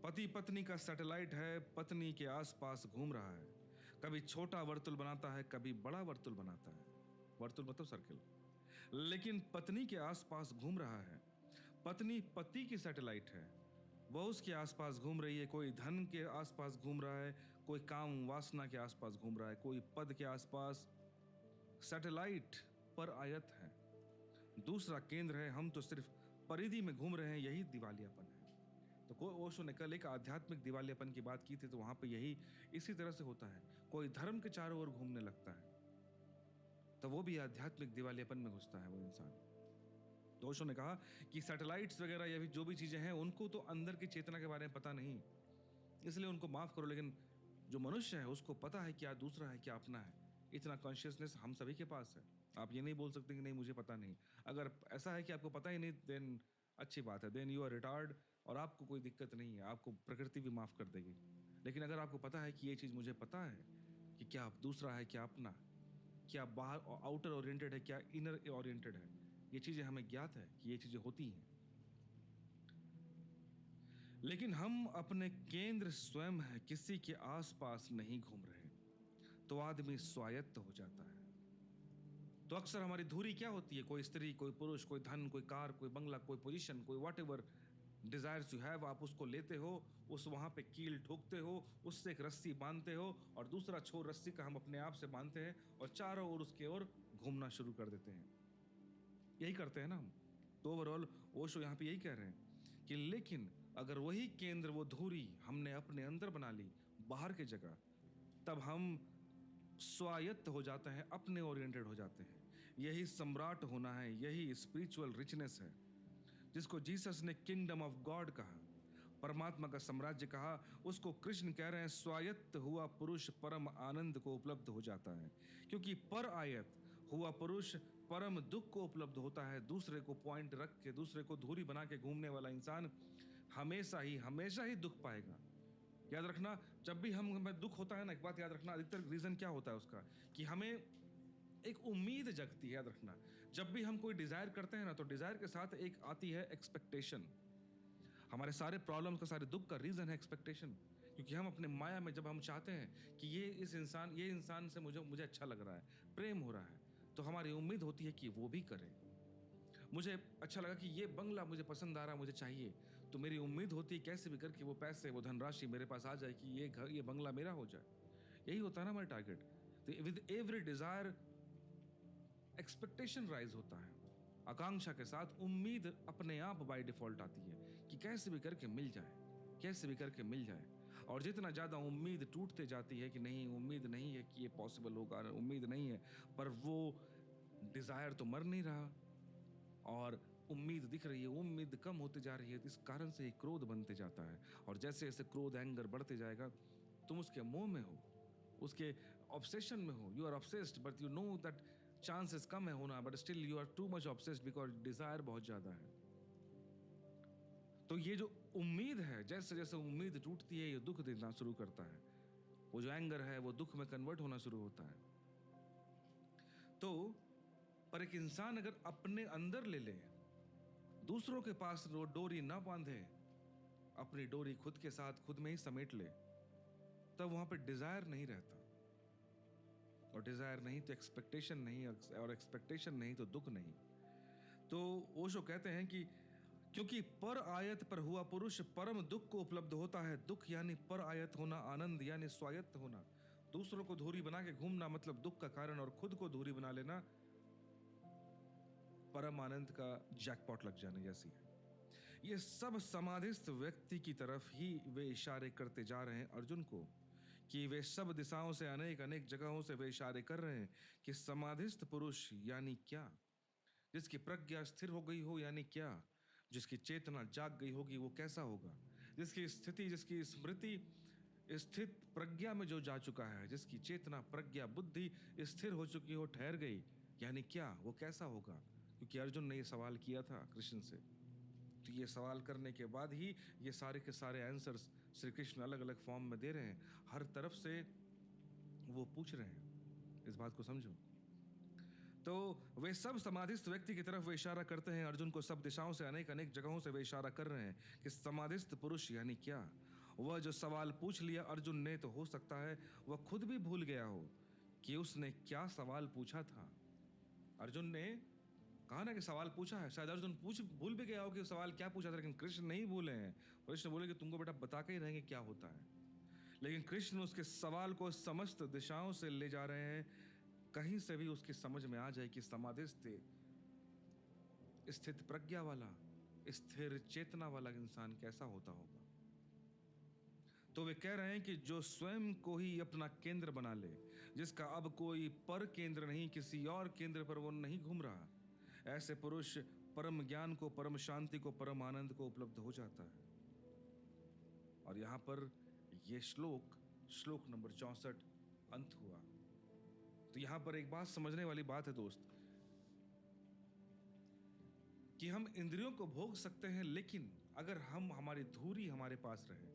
पति पत्नी का सैटेलाइट है, पत्नी के आसपास घूम रहा है, कभी छोटा वर्तुल बनाता है, कभी बड़ा वर्तुल बनाता है, वर्तुल मतलब सर्किल, लेकिन पत्नी के आसपास घूम रहा है। पत्नी पति की सैटेलाइट है, वह उसके आसपास घूम रही है। कोई धन के आसपास घूम रहा है, कोई काम वासना के आसपास घूम रहा है, कोई पद के आसपास। सैटेलाइट पर आयत है, दूसरा केंद्र है। हम तो सिर्फ परिधि में घूम रहे हैं, यही दिवालियापन है। तो ओशो ने कल एक आध्यात्मिक दिवालियापन की बात की थी, तो वहां पे यही इसी तरह से होता है। कोई धर्म के चारों ओर घूमने लगता है तो वो भी आध्यात्मिक दिवालियापन में घुसता है वो इंसान। तो ओशो ने कहा कि सैटेलाइट्स वगैरह या भी जो भी चीजें हैं, उनको तो अंदर की चेतना के बारे में पता नहीं, इसलिए उनको माफ करो। लेकिन जो मनुष्य है उसको पता है क्या दूसरा है, क्या अपना है। इतना कॉन्शियसनेस हम सभी के पास है। आप ये नहीं बोल सकते कि नहीं मुझे पता नहीं। अगर ऐसा है कि आपको पता ही नहीं, देन अच्छी बात है, देन यू आर रिटार्ड, और आपको कोई दिक्कत नहीं है, आपको प्रकृति भी माफ कर देगी। लेकिन अगर आपको पता है कि ये चीज मुझे पता है कि क्या दूसरा है, क्या अपना, क्या बाहर आउटर ओरिएंटेड है, क्या इनर ओरिएंटेड है, ये चीजें हमें ज्ञात है कि ये चीजें होती हैं। लेकिन हम अपने केंद्र स्वयं है, किसी के आसपास नहीं घूम रहे, तो आदमी स्वायत्त हो जाता है। तो अक्सर हमारी धुरी क्या होती है? कोई स्त्री, कोई पुरुष, कोई धन, कोई कार, कोई बंगला, कोई पोजीशन, कोई what ever desires you have, आप उसको लेते हो, उस वहां पे कील ठोकते हो, उससे एक रस्सी बांधते हो, और दूसरा छोर रस्सी का हम अपने आप से बांधते हैं और चारों ओर उसके ओर घूमना शुरू कर देते हैं। यही करते हैं ना हम। तो ओवरऑल ओशो यहाँ पे यही कह रहे हैं कि लेकिन अगर वही केंद्र, वो धुरी हमने अपने अंदर बना ली, बाहर की जगह, तब हम स्वायत्त हो जाते हैं, अपने ओरिएंटेड हो जाते हैं। यही सम्राट होना है, यही स्पिरिचुअल रिचनेस है, जिसको जीसस ने किंगडम ऑफ गॉड कहा, परमात्मा का साम्राज्य कहा। उसको कृष्ण कह रहे हैं स्वायत्त हुआ पुरुष परम आनंद को उपलब्ध हो जाता है, क्योंकि पर आयत हुआ पुरुष परम दुख को उपलब्ध होता है। दूसरे को पॉइंट रख के, दूसरे को धुरी बना के घूमने वाला इंसान हमेशा ही दुख पाएगा। याद रखना, जब भी हमें दुख होता है ना, एक बात याद रखना, अधिकतर रीजन क्या होता है उसका, कि हमें एक उम्मीद जगती है। याद रखना, जब भी हम कोई डिजायर करते हैं ना, तो डिजायर के साथ एक आती है एक्सपेक्टेशन। हमारे सारे प्रॉब्लम का, सारे दुख का रीजन है एक्सपेक्टेशन। क्योंकि हम अपने माया में, जब हम चाहते हैं कि ये इंसान से मुझे मुझे अच्छा लग रहा है, प्रेम हो रहा है, तो हमारी उम्मीद होती है कि वो भी करे। मुझे अच्छा लगा कि ये बंगला मुझे पसंद आ रहा, मुझे चाहिए, तो मेरी उम्मीद होती है कैसे भी करके वो पैसे, वो धनराशि मेरे पास आ जाए कि ये घर, ये बंगला मेरा हो जाए। यही होता है ना हमारा टारगेट। तो with every desire expectation rise होता है। आकांक्षा के साथ उम्मीद अपने आप बाय डिफॉल्ट आती है कि कैसे भी करके मिल जाए, कैसे भी करके मिल जाए। और जितना ज्यादा उम्मीद टूटते जाती है कि नहीं, उम्मीद नहीं है कि ये पॉसिबल होगा, उम्मीद नहीं है, पर वो डिजायर तो मर नहीं रहा, और उम्मीद दिख रही है, उम्मीद कम होती जा रही है। इस कारण से क्रोध बनते जाता है, और जैसे जैसे क्रोध, एंगर बढ़ते जाएगा, तुम उसके मोह में हो, उसके ऑब्सेशन में हो। You are obsessed, but you know that chances कम है होना, but still you are too much obsessed because desire बहुत ज्यादा है। तो ये जो उम्मीद है, जैसे जैसे उम्मीद टूटती है, ये दुख देना शुरू करता है। वो जो एंगर है वो दुख में कन्वर्ट होना शुरू होता है। तो पर एक इंसान अगर अपने अंदर ले ले, दूसरों के पास वो डोरी ना बांधे, अपनी डोरी खुद के साथ खुद में ही समेट ले, तब वहां पे डिजायर नहीं रहता। और डिजायर नहीं तो एक्सपेक्टेशन नहीं, और एक्सपेक्टेशन नहीं तो दुख नहीं। तो ओशो कहते हैं कि क्योंकि पर आयत पर हुआ पुरुष परम दुख को उपलब्ध होता है। दुख यानी पर आयत होना, आनंद यानी स्वायत्त होना। दूसरों को धूरी बना के घूमना मतलब दुख का कारण, और खुद को धूरी बना लेना परम आनंद का जैकपॉट लग जाने जैसी है। ये सब समाधिस्थ व्यक्ति की तरफ ही वे इशारे करते जा रहे हैं अर्जुन को, कि वे सब दिशाओं से, अनेक अनेक जगहों से वे इशारे कर रहे हैं कि समाधिस्थ पुरुष यानी क्या, जिसकी प्रज्ञा स्थिर हो गई हो यानी क्या, जिसकी चेतना जाग गई होगी वो कैसा होगा, जिसकी स्थिति, जिसकी स्मृति स्थित प्रज्ञा में जो जा चुका है, जिसकी चेतना, प्रज्ञा, बुद्धि स्थिर हो चुकी हो, ठहर गई, यानी क्या, वो कैसा होगा। क्योंकि अर्जुन ने ये सवाल किया था कृष्ण से, तो ये सवाल करने के बाद ही ये सारे के सारे आंसर्स श्री कृष्ण अलग अलग फॉर्म में दे रहे हैं। हर तरफ से वो पूछ रहे हैं, इस बात को समझो। तो वे सब समाधिस्थ व्यक्ति की तरफ वे इशारा करते हैं अर्जुन को, सब दिशाओं से, अनेक अनेक जगहों से वे इशारा कर रहे हैं कि समाधिस्थ पुरुष यानी क्या। वह जो सवाल पूछ लिया अर्जुन ने, तो हो सकता है वह खुद भी भूल गया हो कि उसने क्या सवाल पूछा था। अर्जुन ने कहा ना कि सवाल पूछा है, शायद अर्जुन भूल भी गया हो कि सवाल क्या पूछा था, लेकिन कृष्ण नहीं भूले हैं। कृष्ण बोले कि तुमको बेटा बता के ही रहेंगे क्या होता है। लेकिन कृष्ण उसके सवाल को समस्त दिशाओं से ले जा रहे हैं, कहीं से भी उसकी समझ में आ जाए कि समाधिस्थ, स्थित प्रज्ञा वाला, स्थिर चेतना वाला इंसान कैसा होता होगा। तो वे कह रहे हैं कि जो स्वयं को ही अपना केंद्र बना ले, जिसका अब कोई पर केंद्र नहीं, किसी और केंद्र पर वो नहीं घूम रहा, ऐसे पुरुष परम ज्ञान को, परम शांति को, परम आनंद को उपलब्ध हो जाता है। और यहां पर यह श्लोक नंबर 64 अंत हुआ। तो यहां पर एक बात समझने वाली बात है दोस्त, कि हम इंद्रियों को भोग सकते हैं, लेकिन अगर हमारी धुरी हमारे पास रहे,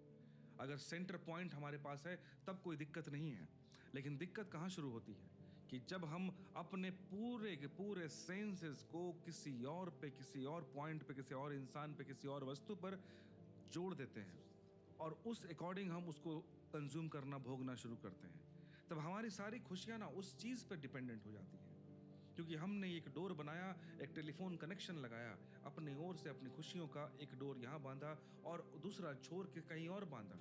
अगर सेंटर पॉइंट हमारे पास है, तब कोई दिक्कत नहीं है। लेकिन दिक्कत कहां शुरू होती है, कि जब हम अपने पूरे के पूरे सेंसेस को किसी और पे, किसी और पॉइंट पे, किसी और इंसान पे, किसी और वस्तु पर जोड़ देते हैं, और उस अकॉर्डिंग हम उसको कंज्यूम करना, भोगना शुरू करते हैं, तब हमारी सारी खुशियां ना उस चीज पर डिपेंडेंट हो जाती हैं। क्योंकि हमने एक डोर बनाया, एक टेलीफोन कनेक्शन लगाया, अपनी ओर से अपनी खुशियों का एक डोर यहाँ बांधा और दूसरा छोड़ के कहीं और बांधा।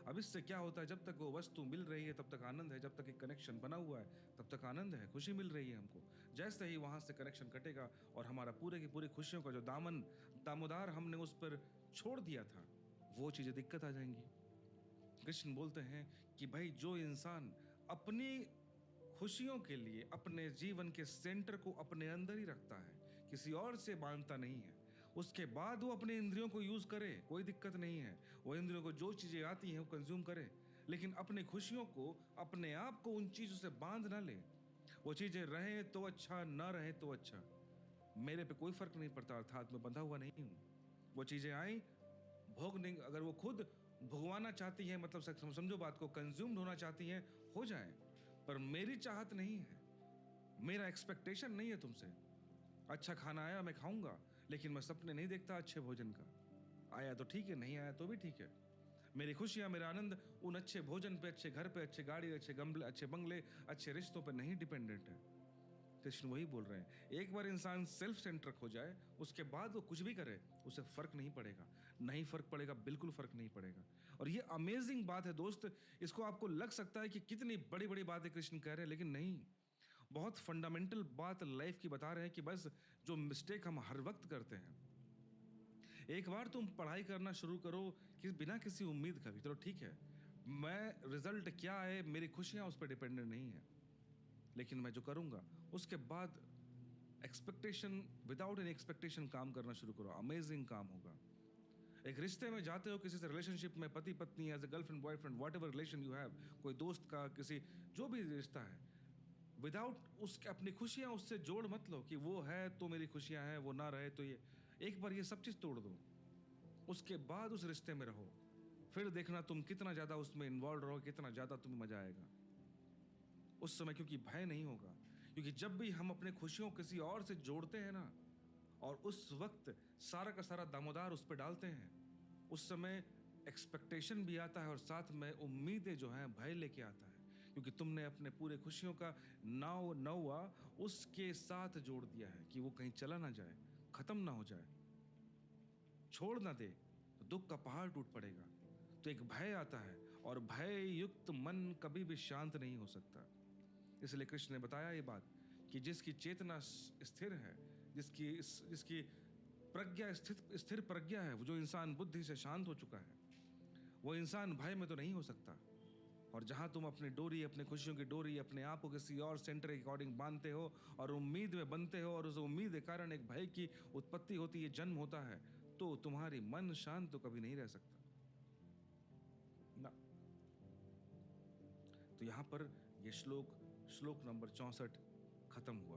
अब इससे क्या होता है, जब तक वो वस्तु मिल रही है तब तक आनंद है, जब तक एक कनेक्शन बना हुआ है तब तक आनंद है, खुशी मिल रही है हमको। जैसे ही वहां से कनेक्शन कटेगा और हमारा पूरे की पूरी खुशियों का जो दामोदार हमने उस पर छोड़ दिया था, वो चीजें दिक्कत आ जाएंगी। कृष्ण बोलते हैं कि भाई जो इंसान अपनी खुशियों के लिए अपने जीवन के सेंटर को अपने अंदर ही रखता है, किसी और से बांधता नहीं है, उसके बाद वो अपने इंद्रियों को यूज करे, कोई दिक्कत नहीं है। वो इंद्रियों को जो चीजें आती हैं वो कंज्यूम करे, लेकिन अपने खुशियों को, अपने आप को उन चीजों से बांध ना ले। वो चीजें रहें तो अच्छा, ना रहें तो अच्छा, मेरे पे कोई फर्क नहीं पड़ता, अर्थात मैं बंधा हुआ नहीं हूं। वो चीजें आई, भोग नहीं, अगर वो खुद भुगवाना चाहती हैं, मतलब समझो बात को, कंज्यूम्ड होना चाहती हैं, हो जाए, पर मेरी चाहत नहीं है, मेरा एक्सपेक्टेशन नहीं है तुमसे। अच्छा खाना आया मैं खाऊंगा, लेकिन मैं सपने नहीं देखता अच्छे भोजन का। आया तो ठीक है, नहीं आया तो भी ठीक है। मेरी खुशियां, मेरा आनंद उन अच्छे भोजन पे, अच्छे घर पे, अच्छे गाड़ी, अच्छे गमले, अच्छे बंगले, अच्छे रिश्तों पे नहीं डिपेंडेंट है। कृष्ण वही बोल रहे हैं, एक बार इंसान सेल्फ सेंट्रिक हो जाए, उसके बाद वो कुछ भी करे उसे फर्क नहीं पड़ेगा। नहीं फर्क पड़ेगा, बिल्कुल फर्क नहीं पड़ेगा। और ये अमेजिंग बात है दोस्त, इसको आपको लग सकता है कि कितनी बड़ी बड़ी बातें कृष्ण कह रहे हैं, लेकिन नहीं, बहुत फंडामेंटल बात लाइफ की बता रहे हैं कि बस जो मिस्टेक हम हर वक्त करते हैं, एक बार तुम पढ़ाई करना शुरू करो कि बिना किसी उम्मीद का भी, चलो ठीक है, मैं रिजल्ट क्या है मेरी खुशियां उस पर डिपेंडेंट नहीं है, लेकिन मैं जो करूंगा उसके बाद एक्सपेक्टेशन, विदाउट एनी एक्सपेक्टेशन काम करना शुरू करो, अमेजिंग काम होगा। एक रिश्ते में जाते हो, किसी से रिलेशनशिप में, पति पत्नी, as a girlfriend boyfriend, whatever relation you have, कोई दोस्त का, किसी जो भी रिश्ता है, विदाउट उसके अपनी खुशियां उससे जोड़ मत लो कि वो है तो मेरी खुशियां हैं, वो ना रहे तो ये। एक बार ये सब चीज तोड़ दो, उसके बाद उस रिश्ते में रहो, फिर देखना तुम कितना ज्यादा उसमें इन्वॉल्व रहो, कितना ज्यादा तुम्हें मजा आएगा उस समय, क्योंकि भय नहीं होगा। क्योंकि जब भी हम अपने खुशियों किसी और से जोड़ते हैं ना, और उस वक्त सारा का सारा दामोदार उस पर डालते हैं, उस समय एक्सपेक्टेशन भी आता है और साथ में उम्मीदें जो हैं भय लेके आता है, क्योंकि तुमने अपने पूरे खुशियों का नौवा उसके साथ जोड़ दिया है कि वो कहीं चला ना जाए, खत्म ना हो जाए, छोड़ ना दे, तो दुख का पहाड़ टूट पड़ेगा। तो एक भय आता है, और भय युक्त मन कभी भी शांत नहीं हो सकता। इसलिए कृष्ण ने बताया ये बात कि जिसकी चेतना स्थिर है, जिसकी प्रज्ञा स्थिर प्रज्ञा है, वो जो इंसान बुद्धि से शांत हो चुका है, वो इंसान भय में तो नहीं हो सकता। और जहां तुम अपनी डोरी, अपने खुशियों की डोरी, अपने आप को किसी और सेंटर के अकॉर्डिंग बांधते हो और उम्मीद में बनते हो, और उस उम्मीद के कारण एक भय की उत्पत्ति होती है, जन्म होता है, तो तुम्हारी मन शांत तो कभी नहीं रह सकता ना। तो यहां पर यह श्लोक नंबर 64 खत्म हुआ।